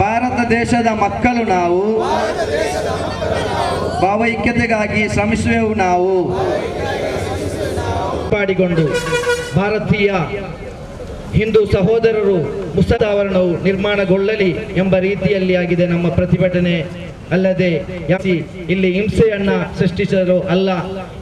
ಭಾರತ ದೇಶದ ಮಕ್ಕಳು ನಾವು ಭಾವೈಕ್ಯತೆಗಾಗಿ ಶ್ರಮಿಸುವೆವು ನಾವು ಪಾಡಿಕೊಂಡು ಭಾರತೀಯ ಹಿಂದೂ ಸಹೋದರರು ಮುಸದಾವರಣವು ನಿರ್ಮಾಣಗೊಳ್ಳಲಿ ಎಂಬ ರೀತಿಯಲ್ಲಿ ಆಗಿದೆ ನಮ್ಮ ಪ್ರತಿಭಟನೆ. ಅಲ್ಲದೆ ಇಲ್ಲಿ ಹಿಂಸೆಯನ್ನ ಸೃಷ್ಟಿಸಲು ಅಲ್ಲ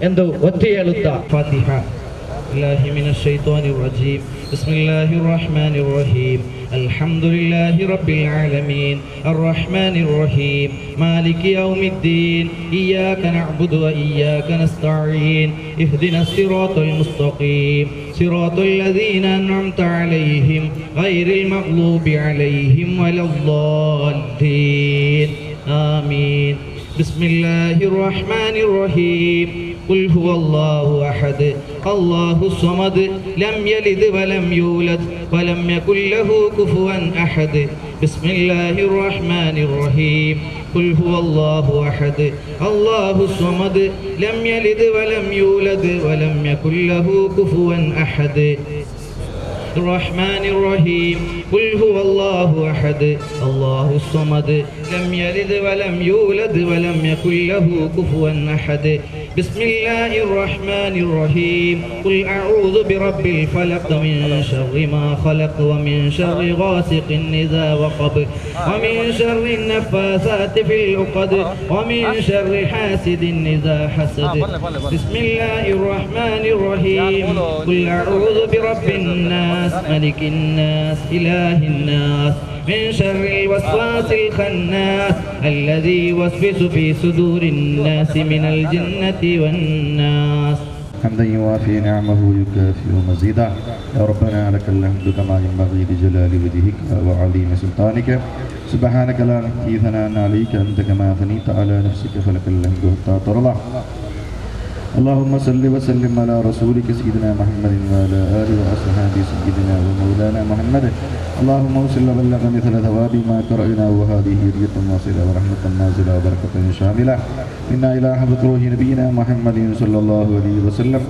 ಎಂದು ಒತ್ತಿ ಹೇಳುತ್ತಾ ಫಾತಿಹಾ ಬಿಸ್ಮಿಲ್ಲಾಹಿ ಮಿನಶ್ ಶೈತಾನಿರ್ ರಜೀಮ್ ಬಿಸ್ಮಿಲ್ಲಾಹಿರ್ ರಹ್ಮಾನಿರ್ ರಹೀಮ್ ಅಲ್ಹಮ್ದುಲಿಲ್ಲಾಹಿ ರಬ್ಬಿಲ್ ಆಲಮೀನ್ ಅರ್ರಹ್ಮಾನಿರ್ ರಹೀಮ್ ಮಾಲಿಕಿ ಯೌಮಿದ್ದೀನ್ ಇಯ್ಯಾಕ ನಅಬುದು ವ ಇಯ್ಯಾಕ ನಸ್ತഈನ್ ಇಹ್ದಿನಸ್ ಸಿರಾತಲ್ ಮುಸ್ತಖೀಮ್ ಸಿರಾತಲ್ ಲದೀನ ಅನ್ಅಮ್ತ ಅಲೈಹಿಂ ಗೈರಿಲ್ ಮಗ್ಲೂಬಿ ಅಲೈಹಿಂ ವಲದ್ದಾಲ್ಲೀನ್ آمين بسم الله الرحمن الرحيم قل هو الله أحد الله الصمد لم يلد ولم يولد ولم يكن له كفوا أحد بسم الله الرحمن الرحيم قل هو الله أحد الله الصمد لم يلد ولم يولد ولم يكن له كفوا أحد الرحمن الرحيم قل هو الله أحد الله الصمد لم يلد ولم يولد ولم يكن له كفوا أحد بسم الله الرحمن الرحيم قل أعوذ برب الفلق من شر ما خلق ومن شر غاسق إذا وقب ومن شر النفاثات في العقد ومن شر حاسد إذا حسد بسم الله الرحمن الرحيم قل أعوذ برب الناس ملك الناس إله الناس من شر الوسواس الخناس الذي يوسوس في صدور الناس من الجنة والناس حمدا يوافي نعمه ويكافئ مزيدا يا ربنا لك الحمد كما ينبغي لجلال وجهك وعظيم سلطانك سبحانك لا نحصي ثناء عليك أنت كما أثنيت على نفسك فلك الحمد حتى ترضى اللهم صل وسلم على رسولك سيدنا محمد وعلى آله وأصحابه سيدنا ومولانا محمد اللهم وصل وبلغ مثل ثواب ما قرأنا وهذه هدية واصلة ورحمة نازلة وبركة شاملة منا إلى حضرة روح نبينا محمد صلى الله عليه وسلم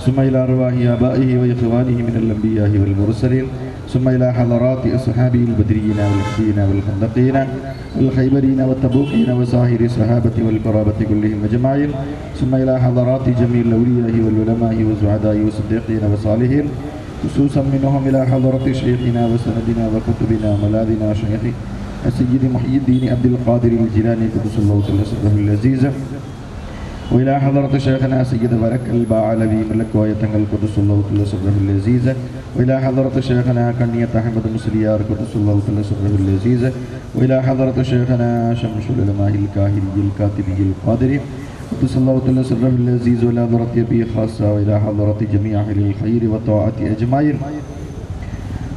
ثم إلى أرواح آبائه وإخوانه من الأنبياء والمرسلين ثم إلى حضرات أصحابه البدريين والأحدين والخندقين والخيبرين والتبوكين وسائر الصحابة والقرابة كلهم أجمعين ثم إلى حضرات جميع الأولياء والعلماء والسعداء والصديقين والصالحين خصوصا منهم إلى حضرة شيخنا وسندنا وكتبنا وملاذنا شيخ السيد محي الدين عبد القادر الجيلاني قدس الله سره العزيز وإلى حضرة شيخنا سيد برك الباعلوي ملك ويتنقل القدس الله سره العزيز وإلى حضرة شيخنا كنية أحمد مسليار قدس الله سره العزيز وإلى حضرة شيخنا شمس العلماء الكاهلي الكاتبي القادري قدس الله سره العزيز وإلى حضرة أبي خاصة وإلى حضرة جميع أهل الخير والطاعة أجمعين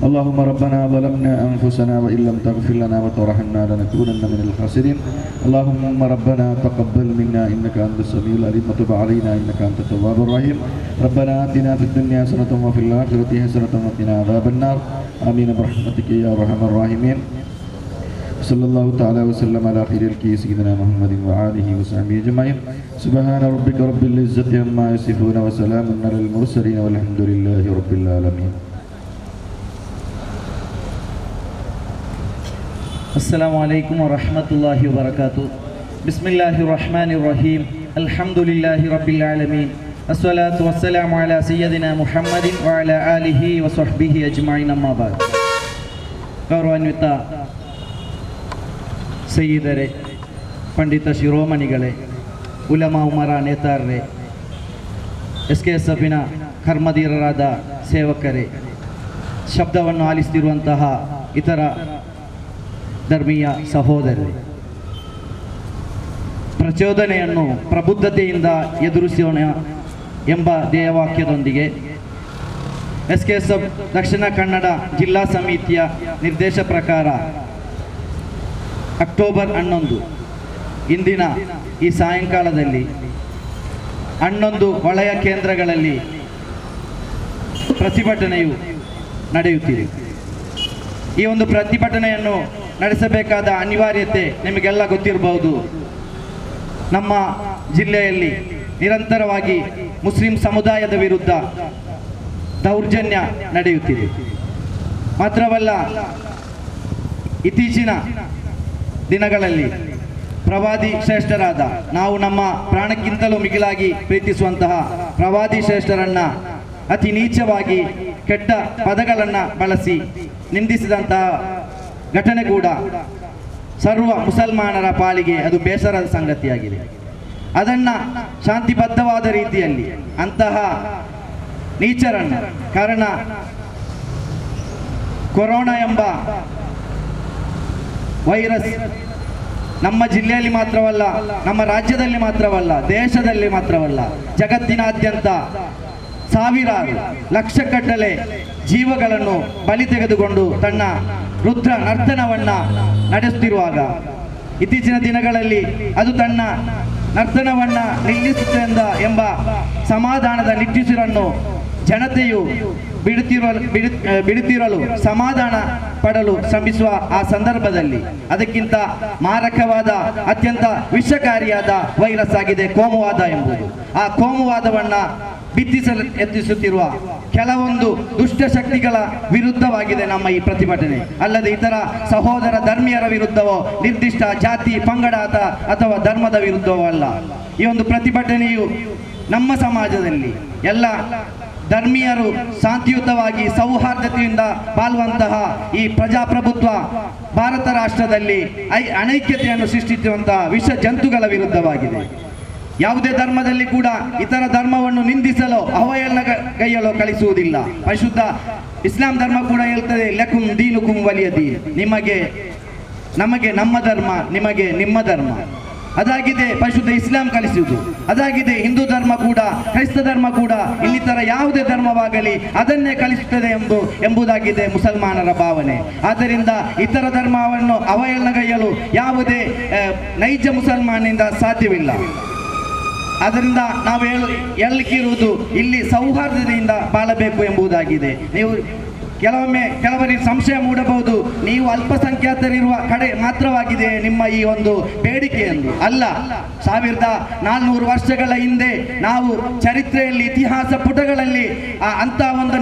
اللهم ربنا ظلمنا أنفسنا وإن لم تغفر لنا وترحمنا لنكونن من الخاسرين اللهم ربنا تقبل منا إنك أنت السميع العليم وتب علينا إنك أنت التواب الرحيم ربنا آتنا في الدنيا حسنة وفي الآخرة حسنة وقنا عذاب النار آمين برحمتك يا أرحم الراحمين صلى الله تعالى وسلم على خير الكي سيدنا محمد وآله وصحبه أجمعين سبحان ربك رب العزة عما يصفون وسلام على المرسلين والحمد لله رب العالمين. السلام عليكم ورحمة الله وبركاته. بسم الله الرحمن الرحيم الحمد لله رب العالمين الصلاة والسلام على سيدنا محمد وعلى آله وصحبه أجمعين أما بعد. ಗೌರವಾನ್ವಿತ ಸಯ್ಯಿದರೇ, ಪಂಡಿತ ಶಿರೋಮಣಿಗಳೇ, ಉಲಮಾ ಉಮರ ನೇತಾರರೇ, SKSFನ ಕರ್ಮಧೀರರಾದ ಸೇವಕರೇ, ಶಬ್ದವನ್ನು ಆಲಿಸುತ್ತಿರುವಂತಹ ಇತರ ಧರ್ಮೀಯ ಸಹೋದರರೇ, ಪ್ರಚೋದನೆಯನ್ನು ಪ್ರಬುದ್ಧತೆಯಿಂದ ಎದುರಿಸೋಣ ಎಂಬ ಧ್ಯೇಯವಾಕ್ಯದೊಂದಿಗೆ SKSF ದಕ್ಷಿಣ ಕನ್ನಡ ಜಿಲ್ಲಾ ಸಮಿತಿಯ ನಿರ್ದೇಶ ಪ್ರಕಾರ ಅಕ್ಟೋಬರ್ 11 ಇಂದಿನ ಈ ಸಾಯಂಕಾಲದಲ್ಲಿ 11 ವಲಯ ಕೇಂದ್ರಗಳಲ್ಲಿ ಪ್ರತಿಭಟನೆಯು ನಡೆಯುತ್ತಿದೆ. ಈ ಒಂದು ಪ್ರತಿಭಟನೆಯನ್ನು ನಡೆಸಬೇಕಾದ ಅನಿವಾರ್ಯತೆ ನಿಮಗೆಲ್ಲ ಗೊತ್ತಿರಬಹುದು. ನಮ್ಮ ಜಿಲ್ಲೆಯಲ್ಲಿ ನಿರಂತರವಾಗಿ ಮುಸ್ಲಿಂ ಸಮುದಾಯದ ವಿರುದ್ಧ ದೌರ್ಜನ್ಯ ನಡೆಯುತ್ತಿದೆ. ಮಾತ್ರವಲ್ಲ, ಇತ್ತೀಚಿನ ದಿನಗಳಲ್ಲಿ ಪ್ರವಾದಿ ಶ್ರೇಷ್ಠರಾದ ನಾವು ನಮ್ಮ ಪ್ರಾಣಕ್ಕಿಂತಲೂ ಮಿಗಿಲಾಗಿ ಪ್ರೀತಿಸುವಂತಹ ಪ್ರವಾದಿ ಶ್ರೇಷ್ಠರನ್ನು ಅತಿ ನೀಚವಾಗಿ ಕೆಟ್ಟ ಪದಗಳನ್ನು ಬಳಸಿ ನಿಂದಿಸಿದಂತಹ ಘಟನೆ ಕೂಡ ಸರ್ವ ಮುಸಲ್ಮಾನರ ಪಾಲಿಗೆ ಅದು ಬೇಸರದ ಸಂಗತಿಯಾಗಿದೆ. ಅದನ್ನು ಶಾಂತಿಬದ್ಧವಾದ ರೀತಿಯಲ್ಲಿ ಅಂತಹ ನೀಚರನ್ನು, ಕಾರಣ ಕೊರೋನಾ ಎಂಬ ವೈರಸ್ ನಮ್ಮ ಜಿಲ್ಲೆಯಲ್ಲಿ ಮಾತ್ರವಲ್ಲ, ನಮ್ಮ ರಾಜ್ಯದಲ್ಲಿ ಮಾತ್ರವಲ್ಲ, ದೇಶದಲ್ಲಿ ಮಾತ್ರವಲ್ಲ, ಜಗತ್ತಿನಾದ್ಯಂತ ಸಾವಿರಾರು ಲಕ್ಷಗಟ್ಟಲೆ ಜೀವಗಳನ್ನು ಬಲಿ ತೆಗೆದುಕೊಂಡು ತನ್ನ ರುದ್ರ ನರ್ತನವನ್ನು ನಡೆಸುತ್ತಿರುವಾಗ ಇತ್ತೀಚಿನ ದಿನಗಳಲ್ಲಿ ಅದು ತನ್ನ ನರ್ತನವನ್ನು ನಿಲ್ಲಿಸುತ್ತದೆ ಎಂಬ ಸಮಾಧಾನದ ನಿಟ್ಟುಸಿರನ್ನು ಜನತೆಯು ಬಿಡುತ್ತಿರಲು ಸಮಾಧಾನ ಪಡಲು ಶ್ರಮಿಸುವ ಆ ಸಂದರ್ಭದಲ್ಲಿ ಅದಕ್ಕಿಂತ ಮಾರಕವಾದ ಅತ್ಯಂತ ವಿಷಕಾರಿಯಾದ ವೈರಸ್ ಆಗಿದೆ ಕೋಮುವಾದ ಎಂಬುದು. ಆ ಕೋಮುವಾದವನ್ನು ಬಿತ್ತಿಸಲು ಯತ್ನಿಸುತ್ತಿರುವ ಕೆಲವೊಂದು ದುಷ್ಟಶಕ್ತಿಗಳ ವಿರುದ್ಧವಾಗಿದೆ ನಮ್ಮ ಈ ಪ್ರತಿಭಟನೆ. ಅಲ್ಲದೆ ಇತರ ಸಹೋದರ ಧರ್ಮೀಯರ ವಿರುದ್ಧವೋ ನಿರ್ದಿಷ್ಟ ಜಾತಿ ಪಂಗಡ ಅಥವಾ ಧರ್ಮದ ವಿರುದ್ಧವೋ ಅಲ್ಲ. ಈ ಒಂದು ಪ್ರತಿಭಟನೆಯು ನಮ್ಮ ಸಮಾಜದಲ್ಲಿ ಎಲ್ಲ ಧರ್ಮೀಯರು ಶಾಂತಿಯುತವಾಗಿ ಸೌಹಾರ್ದತೆಯಿಂದ ಬಾಳುವಂತಹ ಈ ಪ್ರಜಾಪ್ರಭುತ್ವ ಭಾರತ ರಾಷ್ಟ್ರದಲ್ಲಿ ಅನೈಕ್ಯತೆಯನ್ನು ಸೃಷ್ಟಿಸುವಂತಹ ವಿಷ ಜಂತುಗಳ ವಿರುದ್ಧವಾಗಿದೆ. ಯಾವುದೇ ಧರ್ಮದಲ್ಲಿ ಕೂಡ ಇತರ ಧರ್ಮವನ್ನು ನಿಂದಿಸಲು ಅವಹೇಳನಗೈಯಲು ಕಲಿಸುವುದಿಲ್ಲ. ಪರಿಶುದ್ಧ ಇಸ್ಲಾಂ ಧರ್ಮ ಕೂಡ ಹೇಳ್ತದೆ, ಲಕುಂ ದೀನುಕುಂ ವಲಿಯ ದೀನ್, ನಮಗೆ ನಮ್ಮ ಧರ್ಮ, ನಿಮಗೆ ನಿಮ್ಮ ಧರ್ಮ. ಅದಾಗಿದೆ ಪರಿಶುದ್ಧ ಇಸ್ಲಾಂ ಕಲಿಸುವುದು. ಅದಾಗಿದೆ ಹಿಂದೂ ಧರ್ಮ ಕೂಡ, ಕ್ರೈಸ್ತ ಧರ್ಮ ಕೂಡ, ಇನ್ನಿತರ ಯಾವುದೇ ಧರ್ಮವಾಗಲಿ ಅದನ್ನೇ ಕಲಿಸುತ್ತದೆ ಎಂಬುದಾಗಿದೆ ಮುಸಲ್ಮಾನರ ಭಾವನೆ. ಆದ್ದರಿಂದ ಇತರ ಧರ್ಮವನ್ನು ಅವಹೇಳನಗೈಯಲು ಯಾವುದೇ ನೈಜ ಮುಸಲ್ಮಾನಿಂದ ಸಾಧ್ಯವಿಲ್ಲ. ಆದ್ದರಿಂದ ನಾವು ಹೇಳಲಿಕ್ಕಿರುವುದು ಇಲ್ಲಿ ಸೌಹಾರ್ದತೆಯಿಂದ ಬಾಳಬೇಕು ಎಂಬುದಾಗಿದೆ. ನೀವು ಕೆಲವರಿಗೆ ಸಂಶಯ ಮೂಡಬಹುದು, ನೀವು ಅಲ್ಪಸಂಖ್ಯಾತರಿರುವ ಕಡೆ ಮಾತ್ರವಾಗಿದೆ ನಿಮ್ಮ ಈ ಒಂದು ಬೇಡಿಕೆ ಎಂದು. ಅಲ್ಲ, 1400 ವರ್ಷಗಳ ಹಿಂದೆ ನಾವು ಚರಿತ್ರೆಯಲ್ಲಿ ಇತಿಹಾಸ ಪುಟಗಳಲ್ಲಿ ಅಂತ ಒಂದು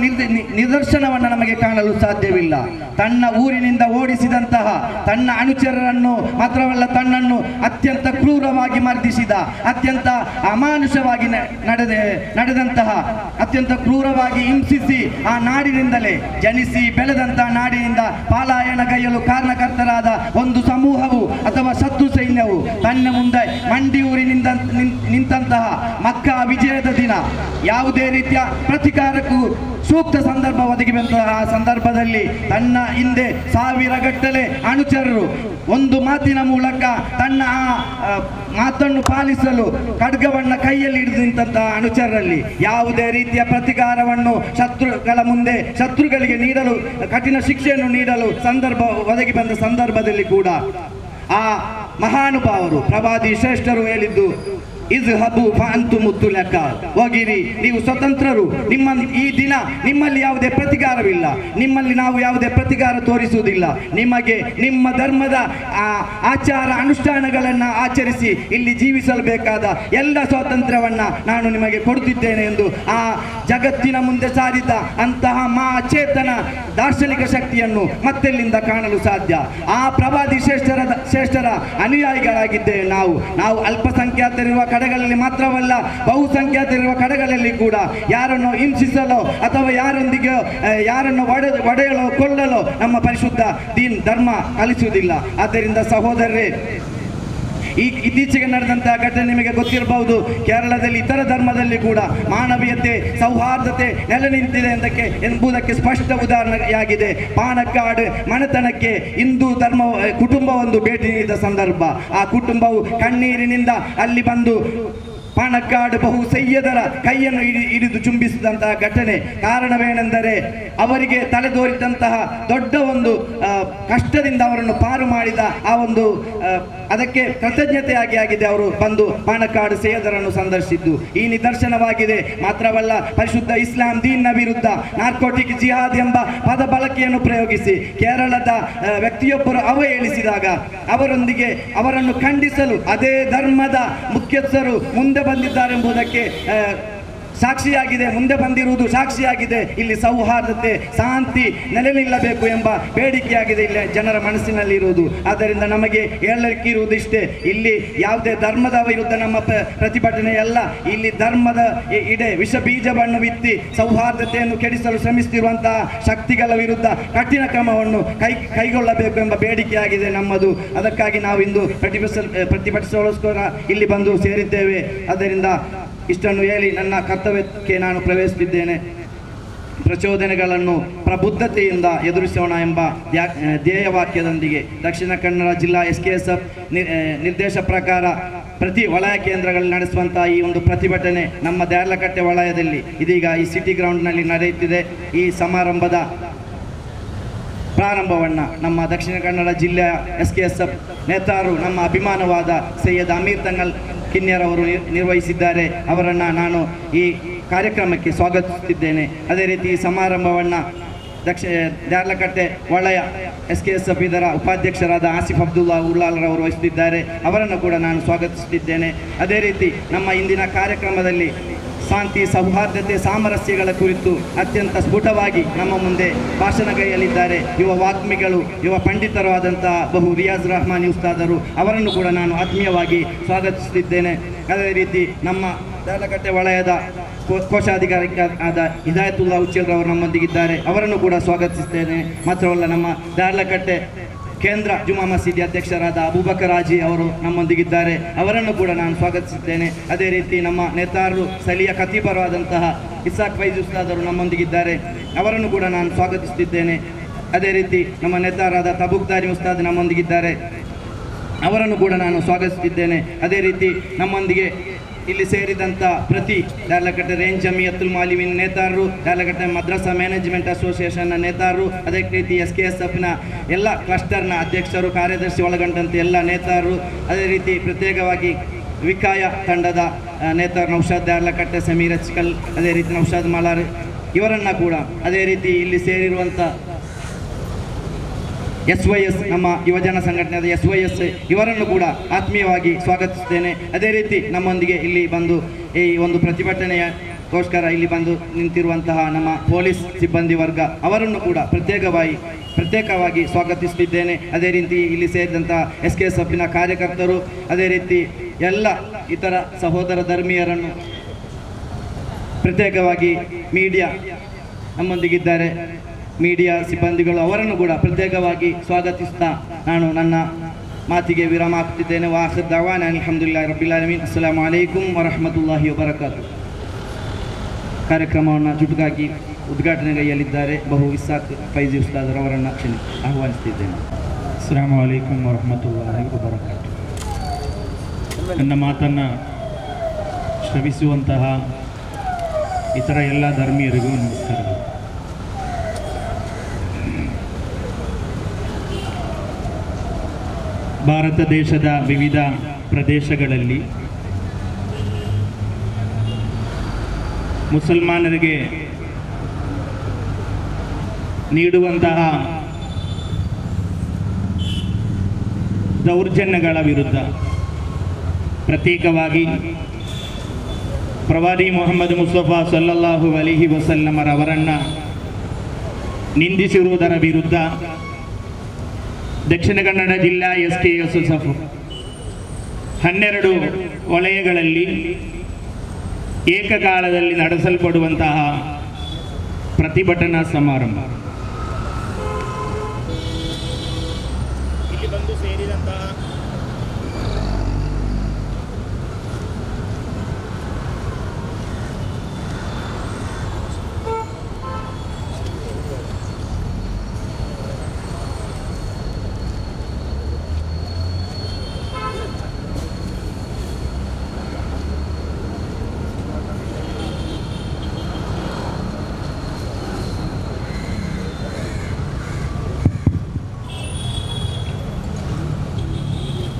ನಿದರ್ಶನವನ್ನು ನಮಗೆ ಕಾಣಲು ಸಾಧ್ಯವಿಲ್ಲ. ತನ್ನ ಊರಿನಿಂದ ಓಡಿಸಿದಂತಹ ತನ್ನ ಅನುಚರರನ್ನು ಮಾತ್ರವಲ್ಲ, ತನ್ನನ್ನು ಅತ್ಯಂತ ಕ್ರೂರವಾಗಿ ಮರ್ದಿಸಿದ, ಅತ್ಯಂತ ಅಮಾನುಷವಾಗಿ ನಡೆದಂತಹ, ಅತ್ಯಂತ ಕ್ರೂರವಾಗಿ ಹಿಂಸಿಸಿ ಆ ನಾಡಿನಿಂದಲೇ ಜನಿಸಿ ಬೆಳೆದಂತಹ ನಾಡಿನಿಂದ ಪಲಾಯನಗೈಯಲು ಕಾರಣಕರ್ತರಾದ ಒಂದು ಸಮೂಹವು ಅಥವಾ ಶತ್ರು ಸೈನ್ಯವು ತನ್ನ ಮುಂದೆ ಮಂಡಿಯೂರಿನಿಂದ ನಿಂತಹ ಮಕ್ಕಾ ವಿಜಯದ ದಿನ ಯಾವುದೇ ರೀತಿಯ ಪ್ರತಿಕಾರಕ್ಕೂ ಸೂಕ್ತ ಸಂದರ್ಭ ಒದಗಿದಂತಹ ಆ ಸಂದರ್ಭದಲ್ಲಿ ತನ್ನ ಹಿಂದೆ ಸಾವಿರಗಟ್ಟಲೆ ಅನುಚರರು ಒಂದು ಮಾತಿನ ಮೂಲಕ ತನ್ನ ಆ ಮಾತನ್ನು ಪಾಲಿಸಲು ಖಡ್ಗವನ್ನು ಕೈಯಲ್ಲಿ ಹಿಡಿದು ನಿಂತಹ ಅನುಚರರಲ್ಲಿ ಯಾವುದೇ ರೀತಿಯ ಪ್ರತಿಕಾರವನ್ನು ಶತ್ರುಗಳ ಮುಂದೆ ಶತ್ರುಗಳಿಗೆ ನೀಡಲು, ಕಠಿಣ ಶಿಕ್ಷೆಯನ್ನು ನೀಡಲು ಸಂದರ್ಭ ಒದಗಿ ಬಂದ ಸಂದರ್ಭದಲ್ಲಿ ಕೂಡ ಆ ಮಹಾನುಭಾವರು ಪ್ರವಾದಿ ಶ್ರೇಷ್ಠರು ಹೇಳಿದ್ದು, ಇಜ್ಹಬು ಫಅಂತುಮ್ ತುಲಕ, ಹೋಗಿರಿ ನೀವು ಸ್ವತಂತ್ರರು, ಈ ದಿನ ನಿಮ್ಮಲ್ಲಿ ಯಾವುದೇ ಪ್ರತಿಕಾರವಿಲ್ಲ, ನಿಮ್ಮಲ್ಲಿ ನಾವು ಯಾವುದೇ ಪ್ರತಿಕಾರ ತೋರಿಸುವುದಿಲ್ಲ, ನಿಮಗೆ ನಿಮ್ಮ ಧರ್ಮದ ಆಚಾರ ಅನುಷ್ಠಾನಗಳನ್ನು ಆಚರಿಸಿ ಇಲ್ಲಿ ಜೀವಿಸಲು ಬೇಕಾದ ಎಲ್ಲ ಸ್ವಾತಂತ್ರ್ಯವನ್ನು ನಾನು ನಿಮಗೆ ಕೊಡುತ್ತಿದ್ದೇನೆ ಎಂದು ಆ ಜಗತ್ತಿನ ಮುಂದೆ ಸಾರಿದ ಅಂತಹ ಚೇತನ ದಾರ್ಶನಿಕ ಶಕ್ತಿಯನ್ನು ಮತ್ತೆಲ್ಲಿಂದ ಕಾಣಲು ಸಾಧ್ಯ? ಆ ಪ್ರವಾದಿ ಶ್ರೇಷ್ಠರ ಅನುಯಾಯಿಗಳಾಗಿದ್ದೇವೆ ನಾವು ಅಲ್ಪಸಂಖ್ಯಾತರಿರುವ ಕಡೆಗಳಲ್ಲಿ ಮಾತ್ರವಲ್ಲ, ಬಹುಸಂಖ್ಯಾತರಿರುವ ಕಡೆಗಳಲ್ಲಿ ಕೂಡ ಯಾರನ್ನು ಹಿಂಸಿಸಲು ಅಥವಾ ಯಾರನ್ನು ಒಡೆಯಲು ಕೊಲ್ಲಲು ನಮ್ಮ ಪರಿಶುದ್ಧ ದೀನ್ ಧರ್ಮ ಕಲಿಸುವುದಿಲ್ಲ. ಆದ್ದರಿಂದ ಸಹೋದರರೇ, ಇತ್ತೀಚೆಗೆ ನಡೆದಂತಹ ಘಟನೆ ನಿಮಗೆ ಗೊತ್ತಿರಬಹುದು. ಕೇರಳದಲ್ಲಿ ಇತರ ಧರ್ಮದಲ್ಲಿ ಕೂಡ ಮಾನವೀಯತೆ, ಸೌಹಾರ್ದತೆ ನೆಲೆ ನಿಂತಿದೆ ಎಂಬುದಕ್ಕೆ ಸ್ಪಷ್ಟ ಉದಾಹರಣೆಯಾಗಿದೆ. ಪಾಣಕ್ಕಾಡು ಮನೆತನಕ್ಕೆ ಹಿಂದೂ ಧರ್ಮ ಕುಟುಂಬವೊಂದು ಭೇಟಿ ನೀಡಿದ ಸಂದರ್ಭ, ಆ ಕುಟುಂಬವು ಕಣ್ಣೀರಿನಿಂದ ಅಲ್ಲಿ ಬಂದು ಪಾಣಕ್ಕಾಡು ಬಹು ಸೈಯದರ ಕೈಯನ್ನು ಹಿಡಿದು ಚುಂಬಿಸಿದಂತಹ ಘಟನೆ. ಕಾರಣವೇನೆಂದರೆ ಅವರಿಗೆ ತಲೆದೋರಿದಂತಹ ದೊಡ್ಡ ಒಂದು ಕಷ್ಟದಿಂದ ಅವರನ್ನು ಪಾರು ಮಾಡಿದ ಆ ಒಂದು ಅದಕ್ಕೆ ಕೃತಜ್ಞತೆಯಾಗಿ ಆಗಿದೆ ಅವರು ಬಂದು ಪಾಣಕ್ಕಾಡು ಸೈಯದರನ್ನು ಸಂದರ್ಶಿಸಿದ್ದು. ಈ ನಿದರ್ಶನವಾಗಿದೆ. ಮಾತ್ರವಲ್ಲ, ಪರಿಶುದ್ಧ ಇಸ್ಲಾಂ ದೀನ್ನ ವಿರುದ್ಧ ನಾರ್ಕೋಟಿಕ್ ಜಿಹಾದ್ ಎಂಬ ಪದ ಬಳಕೆಯನ್ನು ಪ್ರಯೋಗಿಸಿ ಕೇರಳದ ವ್ಯಕ್ತಿಯೊಬ್ಬರು ಅವಹೇಳಿಸಿದಾಗ ಅವರನ್ನು ಖಂಡಿಸಲು ಅದೇ ಧರ್ಮದ ಮುಖ್ಯಸ್ಥರು ಮುಂದೆ ಬಂದಿದ್ದಾರೆಂಬುದಕ್ಕೆ ಸಾಕ್ಷಿಯಾಗಿದೆ, ಮುಂದೆ ಬಂದಿರುವುದು ಸಾಕ್ಷಿಯಾಗಿದೆ. ಇಲ್ಲಿ ಸೌಹಾರ್ದತೆ, ಶಾಂತಿ ನೆಲೆ ನಿಲ್ಲಬೇಕು ಎಂಬ ಬೇಡಿಕೆಯಾಗಿದೆ ಇಲ್ಲಿ ಜನರ ಮನಸ್ಸಿನಲ್ಲಿ ಇರುವುದು. ಆದ್ದರಿಂದ ನಮಗೆ ಹೇಳಲಿಕ್ಕೆ ಇರುವುದಿಷ್ಟೇ, ಇಲ್ಲಿ ಯಾವುದೇ ಧರ್ಮದ ವಿರುದ್ಧ ನಮ್ಮ ಪ್ರತಿಭಟನೆ ಅಲ್ಲ. ಇಲ್ಲಿ ಧರ್ಮದ ಇಡೆ ವಿಷ ಬೀಜವನ್ನು ಬಿತ್ತಿ ಸೌಹಾರ್ದತೆಯನ್ನು ಕೆಡಿಸಲು ಶ್ರಮಿಸುತ್ತಿರುವಂತಹ ಶಕ್ತಿಗಳ ವಿರುದ್ಧ ಕಠಿಣ ಕ್ರಮವನ್ನು ಕೈಗೊಳ್ಳಬೇಕು ಎಂಬ ಬೇಡಿಕೆಯಾಗಿದೆ ನಮ್ಮದು. ಅದಕ್ಕಾಗಿ ನಾವು ಇಂದು ಪ್ರತಿಭಟಿಸೋಸ್ಕರ ಇಲ್ಲಿ ಬಂದು ಸೇರಿದ್ದೇವೆ. ಆದ್ದರಿಂದ ಇಷ್ಟನ್ನು ಹೇಳಿ ನನ್ನ ಕರ್ತವ್ಯಕ್ಕೆ ನಾನು ಪ್ರವೇಶಿಸಿದ್ದೇನೆ. ಪ್ರಚೋದನೆಗಳನ್ನು ಪ್ರಬುದ್ಧತೆಯಿಂದ ಎದುರಿಸೋಣ ಎಂಬ ಧ್ಯೇಯವಾಕ್ಯದೊಂದಿಗೆ ದಕ್ಷಿಣ ಕನ್ನಡ ಜಿಲ್ಲಾ SKSF ನಿರ್ದೇಶ ಪ್ರಕಾರ ಪ್ರತಿ ವಲಯ ಕೇಂದ್ರಗಳಲ್ಲಿ ನಡೆಸುವಂತಹ ಈ ಒಂದು ಪ್ರತಿಭಟನೆ ನಮ್ಮ ದ್ಯಾರ್ಲಕಟ್ಟೆ ವಲಯದಲ್ಲಿ ಇದೀಗ ಈ ಸಿಟಿ ಗ್ರೌಂಡ್ನಲ್ಲಿ ನಡೆಯುತ್ತಿದೆ. ಈ ಸಮಾರಂಭದ ಪ್ರಾರಂಭವನ್ನು ನಮ್ಮ ದಕ್ಷಿಣ ಕನ್ನಡ ಜಿಲ್ಲೆಯ SKSF ನೇತಾರರು ನಮ್ಮ ಅಭಿಮಾನವಾದ ಸೈಯದ್ ಅಮೀರ್ ತಂಗಲ್ ಕಿನ್ಯರ್ ಅವರು ನಿರ್ವಹಿಸಿದ್ದಾರೆ. ಅವರನ್ನು ನಾನು ಈ ಕಾರ್ಯಕ್ರಮಕ್ಕೆ ಸ್ವಾಗತಿಸುತ್ತಿದ್ದೇನೆ. ಅದೇ ರೀತಿ ಈ ಸಮಾರಂಭವನ್ನು ದ್ಯಾರ್ಲಕಟ್ಟೆ ವಲಯ SKSF ಇದರ ಉಪಾಧ್ಯಕ್ಷರಾದ ಆಸಿಫ್ ಅಬ್ದುಲ್ಲಾ ಉಳ್ಳಾಲರವರು ವಹಿಸುತ್ತಿದ್ದಾರೆ. ಅವರನ್ನು ಕೂಡ ನಾನು ಸ್ವಾಗತಿಸುತ್ತಿದ್ದೇನೆ. ಅದೇ ರೀತಿ ನಮ್ಮ ಇಂದಿನ ಕಾರ್ಯಕ್ರಮದಲ್ಲಿ ಶಾಂತಿ, ಸೌಹಾರ್ದತೆ, ಸಾಮರಸ್ಯಗಳ ಕುರಿತು ಅತ್ಯಂತ ಸ್ಫುಟವಾಗಿ ನಮ್ಮ ಮುಂದೆ ಭಾಷಣಗೈಯಲಿದ್ದಾರೆ ಯುವ ವಾಗ್ಮಿಗಳು, ಯುವ ಪಂಡಿತರು ಆದಂತಹ ರಿಯಾಜ್ ರಹಮಾನಿ ಉಸ್ತಾದರು. ಅವರನ್ನು ಕೂಡ ನಾನು ಆತ್ಮೀಯವಾಗಿ ಸ್ವಾಗತಿಸುತ್ತಿದ್ದೇನೆ. ಅದೇ ರೀತಿ ನಮ್ಮ ದ್ಯಾರ್ಲಕಟ್ಟೆ ವಲಯದ ಕೋಶಾಧಿಕಾರಿ ಆದ ಹಿದಾಯತುಲ್ಲಾ ಉಚ್ಚಿಲ್ರವರು ನಮ್ಮೊಂದಿಗಿದ್ದಾರೆ. ಅವರನ್ನು ಕೂಡ ಸ್ವಾಗತಿಸುತ್ತೇನೆ. ಮಾತ್ರವಲ್ಲ, ನಮ್ಮ ದ್ಯಾರ್ಲಕಟ್ಟೆ ಕೇಂದ್ರ ಜುಮಾ ಮಸೀದಿ ಅಧ್ಯಕ್ಷರಾದ ಅಬೂಬಕರ್ ಹಾಜಿ ಅವರು ನಮ್ಮೊಂದಿಗಿದ್ದಾರೆ. ಅವರನ್ನು ಕೂಡ ನಾನು ಸ್ವಾಗತಿಸುತ್ತೇನೆ. ಅದೇ ರೀತಿ ನಮ್ಮ ನೇತಾರರು ಸ್ಥಳೀಯ ಖತೀಬರು ಆದಂತಹ ಇಸಾಕ್ ಫೈಜ್ ಉಸ್ತಾದರು ನಮ್ಮೊಂದಿಗಿದ್ದಾರೆ. ಅವರನ್ನು ಕೂಡ ನಾನು ಸ್ವಾಗತಿಸುತ್ತಿದ್ದೇನೆ. ಅದೇ ರೀತಿ ನಮ್ಮ ನೇತಾರಾದ ತಬುಕ್ದಾರಿ ಉಸ್ತಾದ್ ನಮ್ಮೊಂದಿಗಿದ್ದಾರೆ. ಅವರನ್ನು ಕೂಡ ನಾನು ಸ್ವಾಗತಿಸುತ್ತಿದ್ದೇನೆ. ಅದೇ ರೀತಿ ನಮ್ಮೊಂದಿಗೆ ಇಲ್ಲಿ ಸೇರಿದಂಥ ಪ್ರತಿ ದ್ಯಾರ್ಲಕಟ್ಟೆ ರೇಂಜ್ ಜಮಿಯತ್ತುಲ್ ಮಾಲಿಮಿನ್ ನೇತಾರರು, ದ್ಯಾರ್ಲಕಟ್ಟೆ ಮದ್ರಸಾ ಮ್ಯಾನೇಜ್ಮೆಂಟ್ ಅಸೋಸಿಯೇಷನ್ನ ನೇತಾರರು, ಅದೇ ರೀತಿ SKSFನ ಎಲ್ಲ ಕ್ಲಸ್ಟರ್ನ ಅಧ್ಯಕ್ಷರು, ಕಾರ್ಯದರ್ಶಿ ಒಳಗೊಂಡಂತೆ ಎಲ್ಲ ನೇತಾರರು, ಅದೇ ರೀತಿ ಪ್ರತ್ಯೇಕವಾಗಿ ವಿಕಾಯ ತಂಡದ ನೇತಾರ ನೌಷಾದ್ ದ್ಯಾರ್ಲಕಟ್ಟೆ, ಸಮೀರ್ ಅಚ್ಕಲ್, ಅದೇ ರೀತಿ ನೌಷಾದ್ ಮಲಾರ್ ಇವರನ್ನು ಕೂಡ, ಅದೇ ರೀತಿ ಇಲ್ಲಿ ಸೇರಿರುವಂಥ SYS ನಮ್ಮ ಯುವಜನ ಸಂಘಟನೆಯಾದ SYS ಇವರನ್ನು ಕೂಡ ಆತ್ಮೀಯವಾಗಿ ಸ್ವಾಗತಿಸುತ್ತೇನೆ. ಅದೇ ರೀತಿ ನಮ್ಮೊಂದಿಗೆ ಇಲ್ಲಿ ಬಂದು ಈ ಒಂದು ಪ್ರತಿಭಟನೆಗೋಸ್ಕರ ಇಲ್ಲಿ ಬಂದು ನಿಂತಿರುವಂತಹ ನಮ್ಮ ಪೊಲೀಸ್ ಸಿಬ್ಬಂದಿ ವರ್ಗ ಅವರನ್ನು ಕೂಡ ಪ್ರತ್ಯೇಕವಾಗಿ ಸ್ವಾಗತಿಸುತ್ತಿದ್ದೇನೆ. ಅದೇ ರೀತಿ ಇಲ್ಲಿ ಸೇರಿದಂಥ SKSFನ ಕಾರ್ಯಕರ್ತರು, ಅದೇ ರೀತಿ ಎಲ್ಲ ಇತರ ಸಹೋದರ ಧರ್ಮೀಯರನ್ನು ಪ್ರತ್ಯೇಕವಾಗಿ ಮೀಡಿಯಾ ನಮ್ಮೊಂದಿಗಿದ್ದಾರೆ, ಮೀಡಿಯಾ ಸಿಬ್ಬಂದಿಗಳು ಅವರನ್ನು ಕೂಡ ಪ್ರತ್ಯೇಕವಾಗಿ ಸ್ವಾಗತಿಸ್ತಾ ನಾನು ನನ್ನ ಮಾತಿಗೆ ವಿರಾಮ ಹಾಕುತ್ತಿದ್ದೇನೆ. ವಾಖಿರ್ ದವಾನ ಅಲ್ಹಮ್ದುಲಿಲ್ಲಾಹಿ ರಬ್ಬಿಲ್ ಆಲಮೀನ್. ಅಸ್ಸಲಾಮು ಅಲೈಕುಂ ವರಹಮತುಲ್ಲಾಹಿ ವಬರಕಾತು. ಕಾರ್ಯಕ್ರಮವನ್ನು ಚುಟುಕಾಗಿ ಉದ್ಘಾಟನೆಗೈಯಲಿದ್ದಾರೆ ಇಸಾಕ್ ಫೈಜಿ ಉಸ್ತಾದರು. ಅವರನ್ನು ಆಹ್ವಾನಿಸುತ್ತಿದ್ದೇನೆ. ಅಸ್ಸಲಾಮು ಅಲೈಕುಂ ವರಹಮತುಲ್ಲಾಹಿ ವಬರಕಾತು. ನನ್ನ ಮಾತನ್ನು ಶ್ರವಿಸುವಂತಹ ಇತರ ಎಲ್ಲ ಧರ್ಮೀಯರಿಗೂ ನಮಸ್ಕಾರಗಳು. ಭಾರತ ದೇಶದ ವಿವಿಧ ಪ್ರದೇಶಗಳಲ್ಲಿ ಮುಸಲ್ಮಾನರಿಗೆ ನೀಡುವಂತಹ ದೌರ್ಜನ್ಯಗಳ ವಿರುದ್ಧ ಪ್ರತ್ಯೇಕವಾಗಿ ಪ್ರವಾದಿ ಮೊಹಮ್ಮದ್ ಮುಸ್ತಫಾ ಸಲ್ಲಲ್ಲಾಹು ಅಲೈಹಿ ವಸಲ್ಲಮರವರನ್ನು ನಿಂದಿಸಿರುವುದರ ವಿರುದ್ಧ ದಕ್ಷಿಣ ಕನ್ನಡ ಜಿಲ್ಲಾ SKSF 12 ವಲಯಗಳಲ್ಲಿ ಏಕಕಾಲದಲ್ಲಿ ನಡೆಸಲ್ಪಡುವಂತಹ ಪ್ರತಿಭಟನಾ ಸಮಾರಂಭ. ಇಲ್ಲಿ ಬಂದು ಸೇರಿದಂತಹ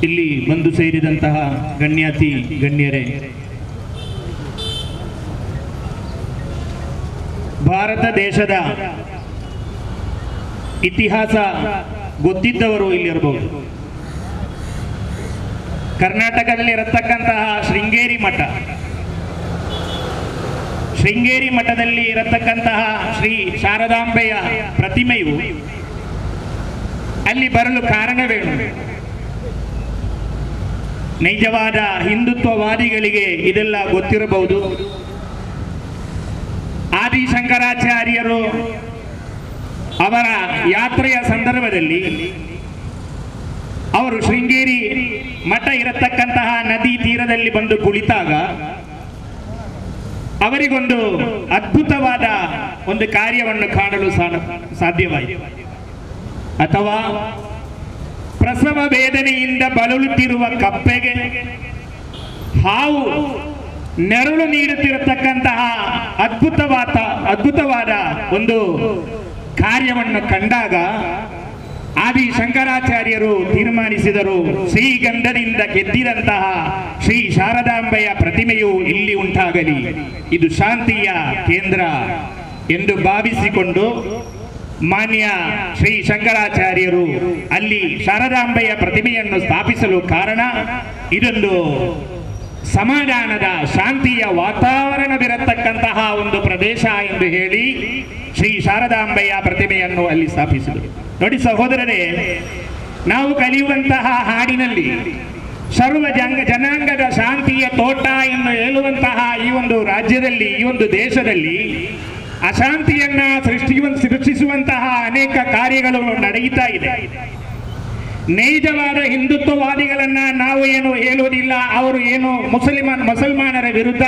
ಇಲ್ಲಿ ಬಂದು ಸೇರಿದಂತಹ ಗಣ್ಯಾತಿ ಗಣ್ಯರೇ, ಭಾರತ ದೇಶದ ಇತಿಹಾಸ ಗೊತ್ತಿದ್ದವರು ಇಲ್ಲಿರಬಹುದು. ಕರ್ನಾಟಕದಲ್ಲಿ ಇರತಕ್ಕಂತಹ ಶೃಂಗೇರಿ ಮಠ ಶೃಂಗೇರಿ ಮಠದಲ್ಲಿ ಇರತಕ್ಕಂತಹ ಶ್ರೀ ಶಾರದಾಂಬೆಯ ಪ್ರತಿಮೆಯು ಅಲ್ಲಿ ಬರಲು ಕಾರಣವೇನು? ನೈಜವಾದ ಹಿಂದುತ್ವವಾದಿಗಳಿಗೆ ಇದೆಲ್ಲ ಗೊತ್ತಿರಬಹುದು. ಆದಿಶಂಕರಾಚಾರ್ಯರು ಅವರ ಯಾತ್ರೆಯ ಸಂದರ್ಭದಲ್ಲಿ ಅವರು ಶೃಂಗೇರಿ ಮಠ ಇರತಕ್ಕಂತಹ ನದಿ ತೀರದಲ್ಲಿ ಬಂದು ಕುಳಿತಾಗ ಅವರಿಗೊಂದು ಅದ್ಭುತವಾದ ಒಂದು ಕಾರ್ಯವನ್ನು ಕಾಣಲು ಸಾಧ್ಯವಾಯಿತು. ಅಥವಾ ಪ್ರಸವ ವೇದನೆಯಿಂದ ಬಳಲುತ್ತಿರುವ ಕಪ್ಪೆಗೆ ಹಾವು ನೆರಳು ನೀಡುತ್ತಿರತಕ್ಕಂತಹ ಅದ್ಭುತವಾದ ಒಂದು ಕಾರ್ಯವನ್ನು ಕಂಡಾಗ ಆದಿ ಶಂಕರಾಚಾರ್ಯರು ತೀರ್ಮಾನಿಸಿದರು, ಶ್ರೀಗಂಧದಿಂದ ಗೆದ್ದಿದಂತಹ ಶ್ರೀ ಶಾರದಾಂಬೆಯ ಪ್ರತಿಮೆಯು ಇಲ್ಲಿ ಉಂಟಾಗಲಿ, ಇದು ಶಾಂತಿಯ ಕೇಂದ್ರ ಎಂದು ಭಾವಿಸಿಕೊಂಡು ಮಾನ್ಯ ಶ್ರೀ ಶಂಕರಾಚಾರ್ಯರು ಅಲ್ಲಿ ಶಾರದಾಂಬೆಯ ಪ್ರತಿಮೆಯನ್ನು ಸ್ಥಾಪಿಸಲು ಕಾರಣ ಇದೊಂದು ಸಮಾಧಾನದ ಶಾಂತಿಯ ವಾತಾವರಣವಿರತಕ್ಕಂತಹ ಒಂದು ಪ್ರದೇಶ ಎಂದು ಹೇಳಿ ಶ್ರೀ ಶಾರದಾಂಬೆಯ ಪ್ರತಿಮೆಯನ್ನು ಅಲ್ಲಿ ಸ್ಥಾಪಿಸಿದರು. ನೋಡಿ ಸಹೋದರರೇ, ನಾವು ಕಲಿಯುವಂತಹ ಹಾಡಿನಲ್ಲಿ ಸರ್ವ ಜನಾಂಗದ ಶಾಂತಿಯ ತೋಟ ಎಂದು ಹೇಳುವಂತಹ ಈ ಒಂದು ರಾಜ್ಯದಲ್ಲಿ, ಈ ಒಂದು ದೇಶದಲ್ಲಿ ಅಶಾಂತಿಯನ್ನ ಸೃಷ್ಟಿಸುವಂತಹ ಅನೇಕ ಕಾರ್ಯಗಳು ನಡೆಯುತ್ತಾ ಇದೆ. ನೈಜವಾದ ಹಿಂದುತ್ವವಾದಿಗಳನ್ನ ನಾವು ಏನು ಹೇಳುವುದಿಲ್ಲ, ಅವರು ಏನು ಮುಸಲ್ಮಾನರ ವಿರುದ್ಧ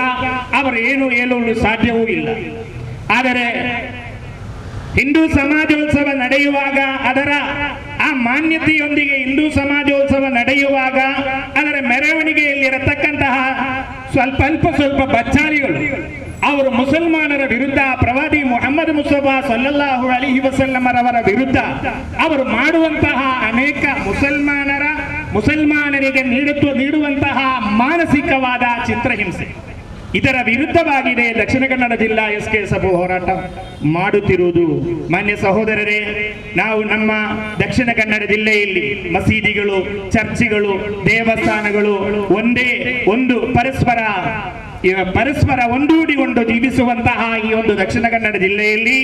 ಅವರು ಏನು ಹೇಳಲು ಸಾಧ್ಯವೂ ಇಲ್ಲ. ಆದರೆ ಹಿಂದೂ ಸಮಾಜೋತ್ಸವ ನಡೆಯುವಾಗ ಅದರ ಆ ಮಾನ್ಯತೆಯೊಂದಿಗೆ ಹಿಂದೂ ಸಮಾಜೋತ್ಸವ ನಡೆಯುವಾಗ ಅದರ ಮೆರವಣಿಗೆಯಲ್ಲಿರತಕ್ಕಂತಹ ಸ್ವಲ್ಪ ಬಚ್ಚಾಲಿಗಳು ಅವರು ಮುಸಲ್ಮಾನರ ವಿರುದ್ಧ, ಪ್ರವಾದಿ ಮುಹಮ್ಮದ್ ಮುಸ್ತಫಾ ಸಲ್ಲಲ್ಲಾಹು ಅಲೈಹಿ ವಸಲ್ಲಮರವರ ವಿರುದ್ಧ ಅವರು ಮಾಡುವಂತಹ ಅನೇಕ ಮುಸಲ್ಮಾನರಿಗೆ ನೀಡುವಂತಹ ಮಾನಸಿಕವಾದ ಚಿತ್ರಹಿಂಸೆ, ಇದರ ವಿರುದ್ಧವಾಗಿದೆ ದಕ್ಷಿಣ ಕನ್ನಡ ಜಿಲ್ಲಾ SKSF ಹೋರಾಟ ಮಾಡುತ್ತಿರುವುದು. ಮಾನ್ಯ ಸಹೋದರರೇ, ನಾವು ನಮ್ಮ ದಕ್ಷಿಣ ಕನ್ನಡ ಜಿಲ್ಲೆಯಲ್ಲಿ ಮಸೀದಿಗಳು, ಚರ್ಚಿಗಳು, ದೇವಸ್ಥಾನಗಳು ಒಂದೇ ಒಂದು ಪರಸ್ಪರ ಒಂದೂಡಿಕೊಂಡು ಜೀವಿಸುವಂತಹ ಈ ಒಂದು ದಕ್ಷಿಣ ಕನ್ನಡ ಜಿಲ್ಲೆಯಲ್ಲಿ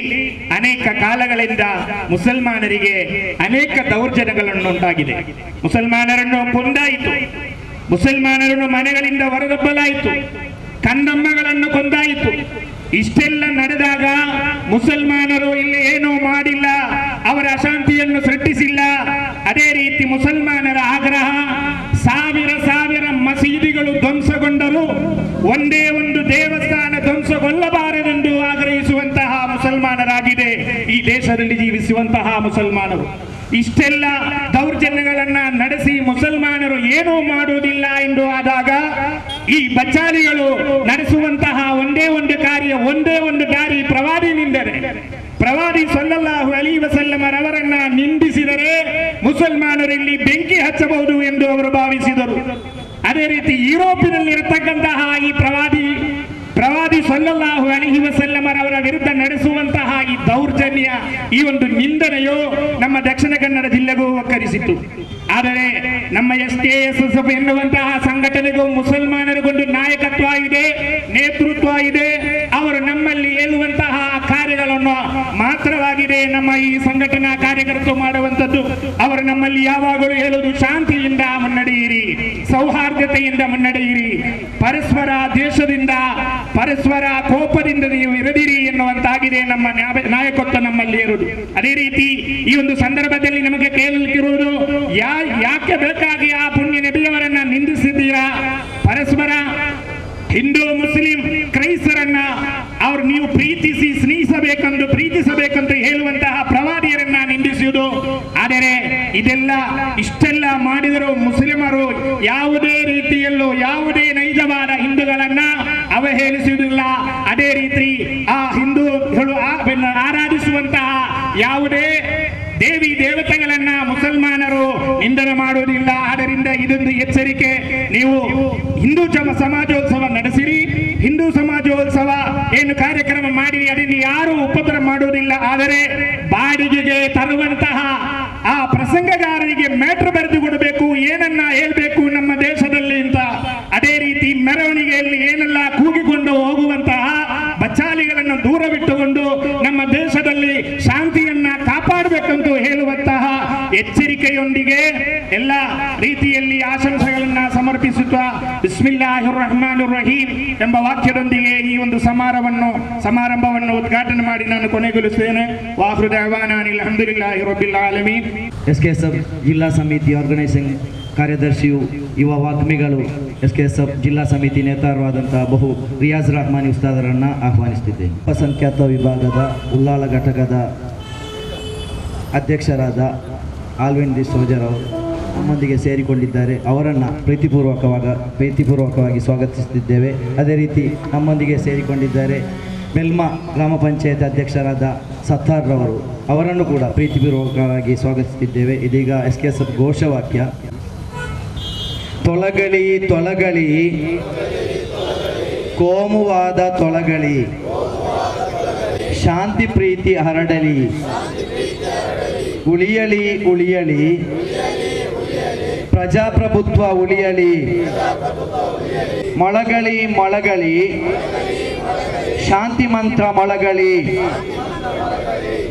ಅನೇಕ ಕಾಲಗಳಿಂದ ಮುಸಲ್ಮಾನರಿಗೆ ಅನೇಕ ದೌರ್ಜನ್ಯಗಳನ್ನು ಉಂಟಾಗಿದೆ. ಮುಸಲ್ಮಾನರನ್ನು ಕೊಂದಾಯಿತು, ಮುಸಲ್ಮಾನರನ್ನು ಮನೆಗಳಿಂದ ಹೊರದಬ್ಬಲಾಯಿತು, ಕಂದಮ್ಮಗಳನ್ನು ಕೊಂದಾಯಿತು. ಇಷ್ಟೆಲ್ಲ ನಡೆದಾಗ ಮುಸಲ್ಮಾನರು ಇಲ್ಲಿ ಏನೂ ಮಾಡಿಲ್ಲ, ಅವರ ಅಶಾಂತಿಯನ್ನು ಸೃಷ್ಟಿಸಿಲ್ಲ. ಅದೇ ರೀತಿ ಮುಸಲ್ಮಾನರ ಆಗ್ರಹ, ಸಾವಿರ ಮಸೀದಿಗಳು ಧ್ವಂಸಗೊಂಡರು ಒಂದೇ ಒಂದು ದೇವಸ್ಥಾನ ಧ್ವಂಸಗೊಳ್ಳಬಾರದೆಂದು ಆಗ್ರಹಿಸುವಂತಹ ಮುಸಲ್ಮಾನರಾಗಿದೆ ಈ ದೇಶದಲ್ಲಿ ಜೀವಿಸುವಂತಹ ಮುಸಲ್ಮಾನರು. ಇಷ್ಟೆಲ್ಲ ದೌರ್ಜನ್ಯಗಳನ್ನ ನಡೆಸಿ ಮುಸಲ್ಮಾನರು ಏನೂ ಮಾಡುವುದಿಲ್ಲ ಎಂದು ಆದಾಗ ಈ ಬಚ್ಚಾಲಿಗಳು ನಡೆಸುವಂತಹ ಒಂದೇ ಒಂದು ದಾರಿ ಪ್ರವಾದಿ ನಿಂದರೆ, ಪ್ರವಾದಿ ಸಲ್ಲಲ್ಲಾಹು ಅಲೈಹಿ ವಸಲ್ಲಮರವರನ್ನ ನಿಂದಿಸಿದರೆ ಮುಸಲ್ಮಾನರಲ್ಲಿ ಬೆಂಕಿ ಹಚ್ಚಬಹುದು ಎಂದು ಅವರು ಭಾವಿಸಿದರು. ಅದೇ ರೀತಿ ಯುರೋಪಿನಲ್ಲಿ ಇರತಕ್ಕಂತಹ ಈ ಪ್ರವಾದಿ ಸಲ್ಲಲ್ಲಾಹು ಅಲೈಹಿ ವಸಲ್ಲಮರವರ ವಿರುದ್ಧ ನಡೆಸುವಂತಹ ಈ ದೌರ್ಜನ್ಯ, ಈ ಒಂದು ನಿಂದನೆಯು ನಮ್ಮ ದಕ್ಷಿಣ ಕನ್ನಡ ಜಿಲ್ಲೆಗೂ ಒಕ್ಕರಿಸಿತು. ಆದರೆ ನಮ್ಮ SKSF ಎನ್ನುವಂತಹ ಸಂಘಟನೆಗೂ ಮುಸಲ್ಮಾನರಿಗೊಂದು ನಾಯಕತ್ವ ಇದೆ, ನೇತೃತ್ವ ಇದೆ. ಅವರು ನಮ್ಮಲ್ಲಿ ಹೇಳುವಂತಹ ಕಾರ್ಯಗಳನ್ನು ಮಾತ್ರವಾಗಿದೆ ನಮ್ಮ ಈ ಸಂಘಟನಾ ಕಾರ್ಯಕರ್ತರು ಮಾಡುವಂಥದ್ದು. ಅವರು ನಮ್ಮಲ್ಲಿ ಯಾವಾಗಲೂ ಹೇಳುವುದು ಶಾಂತಿಯಿಂದ ಮುನ್ನಡೆಯಿರಿ, ಸೌಹಾರ್ದತೆಯಿಂದ ಮುನ್ನಡೆಯಿರಿ, ಪರಸ್ಪರ ದ್ವೇಷದಿಂದ, ಪರಸ್ಪರ ಕೋಪದಿಂದ ನೀವು ಇರದಿರಿ ಎನ್ನುವಂತಾಗಿದೆ ನಮ್ಮ ನಾಯಕತ್ವ ನಮ್ಮಲ್ಲಿ ಇರುವುದು. ಅದೇ ರೀತಿ ಈ ಒಂದು ಸಂದರ್ಭದಲ್ಲಿ ನಮಗೆ ಕೇಳಲಿಕ್ಕಿರುವುದು, ಯಾಕೆ ಬೇಕಾಗಿ ಆ ಪುಣ್ಯ ನಬಿಯವರನ್ನ ನಿಂದಿಸಿದ್ದೀರಾ? ಪರಸ್ಪರ ಹಿಂದೂ ಮುಸ್ಲಿಂ ಕ್ರೈಸ್ತರನ್ನ ಅವರು ನೀವು ಪ್ರೀತಿಸಬೇಕಂತ ಹೇಳುವಂತಹ ಪ್ರವಾದಿಯರನ್ನ ನಿಂದಿಸುವುದು. ಆದರೆ ಇಷ್ಟೆಲ್ಲ ಮಾಡಿದರೂ ಮುಸ್ಲಿಮರು ಯಾವುದೇ ರೀತಿಯಲ್ಲೂ ಯಾವುದೇ ನೈಜವಾದ ಹಿಂದೂಗಳನ್ನ ಅವಹೇಳಿಸುವುದಿಲ್ಲ. ಅದೇ ರೀತಿ ಆ ಹಿಂದೂಗಳು ಆರಾಧಿಸುವಂತಹ ಯಾವುದೇ ದೇವಿ ದೇವತೆಗಳನ್ನ ಮುಸಲ್ಮಾನರು ನಿಂದನೆ ಮಾಡುವುದಿಲ್ಲ. ಆದ್ದರಿಂದ ಇದೊಂದು ಎಚ್ಚರಿಕೆ. ನೀವು ಹಿಂದೂ ಸಮಾಜೋತ್ಸವ ನಡೆಸಿರಿ, ಹಿಂದೂ ಸಮಾಜೋತ್ಸವ ಏನು ಕಾರ್ಯಕ್ರಮ ಮಾಡಿರಿ, ಅದನ್ನು ಯಾರು ಉಪದ್ರ ಮಾಡುವುದಿಲ್ಲ. ಆದರೆ ಬಾಡಿಗೆಗೆ ತರುವಂತಹ ಆ ಪ್ರಸಂಗಗಾರರಿಗೆ ಮ್ಯಾಟ್ರ್ ಬರೆದು ಕೊಡಬೇಕು, ಏನನ್ನ ಹೇಳ್ಬೇಕು ನಮ್ಮ ದೇಶದಲ್ಲಿ ಅಂತ. ಅದೇ ರೀತಿ ಮೆರವಣಿಗೆಯಲ್ಲಿ ಏನೆಲ್ಲ ಕೂಗಿಕೊಂಡು ಹೋಗುವಂತಹ ಬಚ್ಚಾ ಎಲ್ಲ ರೀತಿಯಲ್ಲಿ ಆಶಂಸೆಗಳನ್ನ ಸಮರ್ಪಿಸುತ್ತಾ ಬಿಸ್ಮಿಲ್ಲಾಹಿರ್ ರಹಮಾನಿರ್ ರಹೀಂ ಎಂಬ ವಾಕ್ಯದೊಂದಿಗೆ ಈ ಒಂದು ಸಮಾರಂಭವನ್ನು ಉದ್ಘಾಟನೆ ಮಾಡಿ ನಾನು ಕೊನೆಗೊಳಿಸುತ್ತೇನೆ. ವಾಹೃ ದಅವಾನಾ ಅಲ್ಹಮ್ದುಲಿಲ್ಲಾಹಿ ರಬ್ಬಿಲ್ ಆಲಮೀನ್. SKSF ಜಿಲ್ಲಾ ಸಮಿತಿ ಆರ್ಗನೈಸಿಂಗ್ ಕಾರ್ಯದರ್ಶಿಯು ಯುವ ವಾಗ್ಮಿಗಳು SKSF ಜಿಲ್ಲಾ ಸಮಿತಿ ನೇತಾರರಾದಂತಹ ರಿಯಾಜ್ ರಹಮಾನಿ ಉಸ್ತಾದರನ್ನು ಆಹ್ವಾನಿಸುತ್ತಿದ್ದೇನೆ. ಅಲ್ಪಸಂಖ್ಯಾತ ವಿಭಾಗದ ಉಲ್ಲಾಳ ಘಟಕದ ಅಧ್ಯಕ್ಷರಾದ ಆಲ್ವಿನ್ ಡಿ ಸೋಜರ್ ಅವರು ನಮ್ಮೊಂದಿಗೆ ಸೇರಿಕೊಂಡಿದ್ದಾರೆ. ಅವರನ್ನು ಪ್ರೀತಿಪೂರ್ವಕವಾಗಿ ಸ್ವಾಗತಿಸುತ್ತಿದ್ದೇವೆ. ಅದೇ ರೀತಿ ನಮ್ಮೊಂದಿಗೆ ಸೇರಿಕೊಂಡಿದ್ದಾರೆ ಮೆಲ್ಮಾ ಗ್ರಾಮ ಪಂಚಾಯತ್ ಅಧ್ಯಕ್ಷರಾದ ಸತ್ತಾರ್ರವರು, ಅವರನ್ನು ಕೂಡ ಪ್ರೀತಿಪೂರ್ವಕವಾಗಿ ಸ್ವಾಗತಿಸುತ್ತಿದ್ದೇವೆ. ಇದೀಗ SKSF ಘೋಷವಾಕ್ಯ: ತೊಲಗಳಿ ತೊಲಗಳಿ ಕೋಮುವಾದ ತೊಲಗಳಿ, ಶಾಂತಿ ಪ್ರೀತಿ ಹರಡಲಿ, ಉಳಿಯಲಿ ಉಳಿಯಲಿ ಪ್ರಜಾಪ್ರಭುತ್ವ ಉಳಿಯಲಿ, ಮೊಳಗಳಿ ಮೊಳಗಳಿ ಶಾಂತಿ ಮಂತ್ರ ಮೊಳಗಳಿ,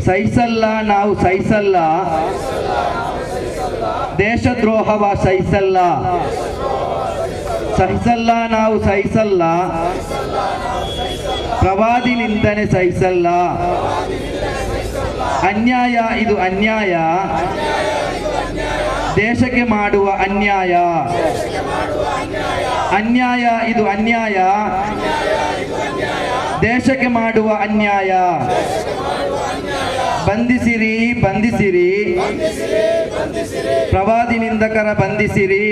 ಸಹಿಸಲ್ಲ ನಾವು ಸಹಿಸಲ್ಲ ದೇಶದ್ರೋಹವ ಸಹಿಸಲ್ಲ, ಸಹಿಸಲ್ಲ ನಾವು ಸಹಿಸಲ್ಲ ಪ್ರವಾದಿ ನಿಂದನೆ ಸಹಿಸಲ್ಲ, ಅನ್ಯಾಯ ಇದು ಅನ್ಯಾಯ ದೇಶಕ್ಕೆ ಮಾಡುವ ಅನ್ಯಾಯ, ಅನ್ಯಾಯ ಇದು ಅನ್ಯಾಯ ದೇಶಕ್ಕೆ ಮಾಡುವ ಅನ್ಯಾಯ, ಬಂಧಿಸಿರಿ ಬಂಧಿಸಿರಿ ಪ್ರವಾದಿ ನಿಂದಕರ ಬಂಧಿಸಿರಿ,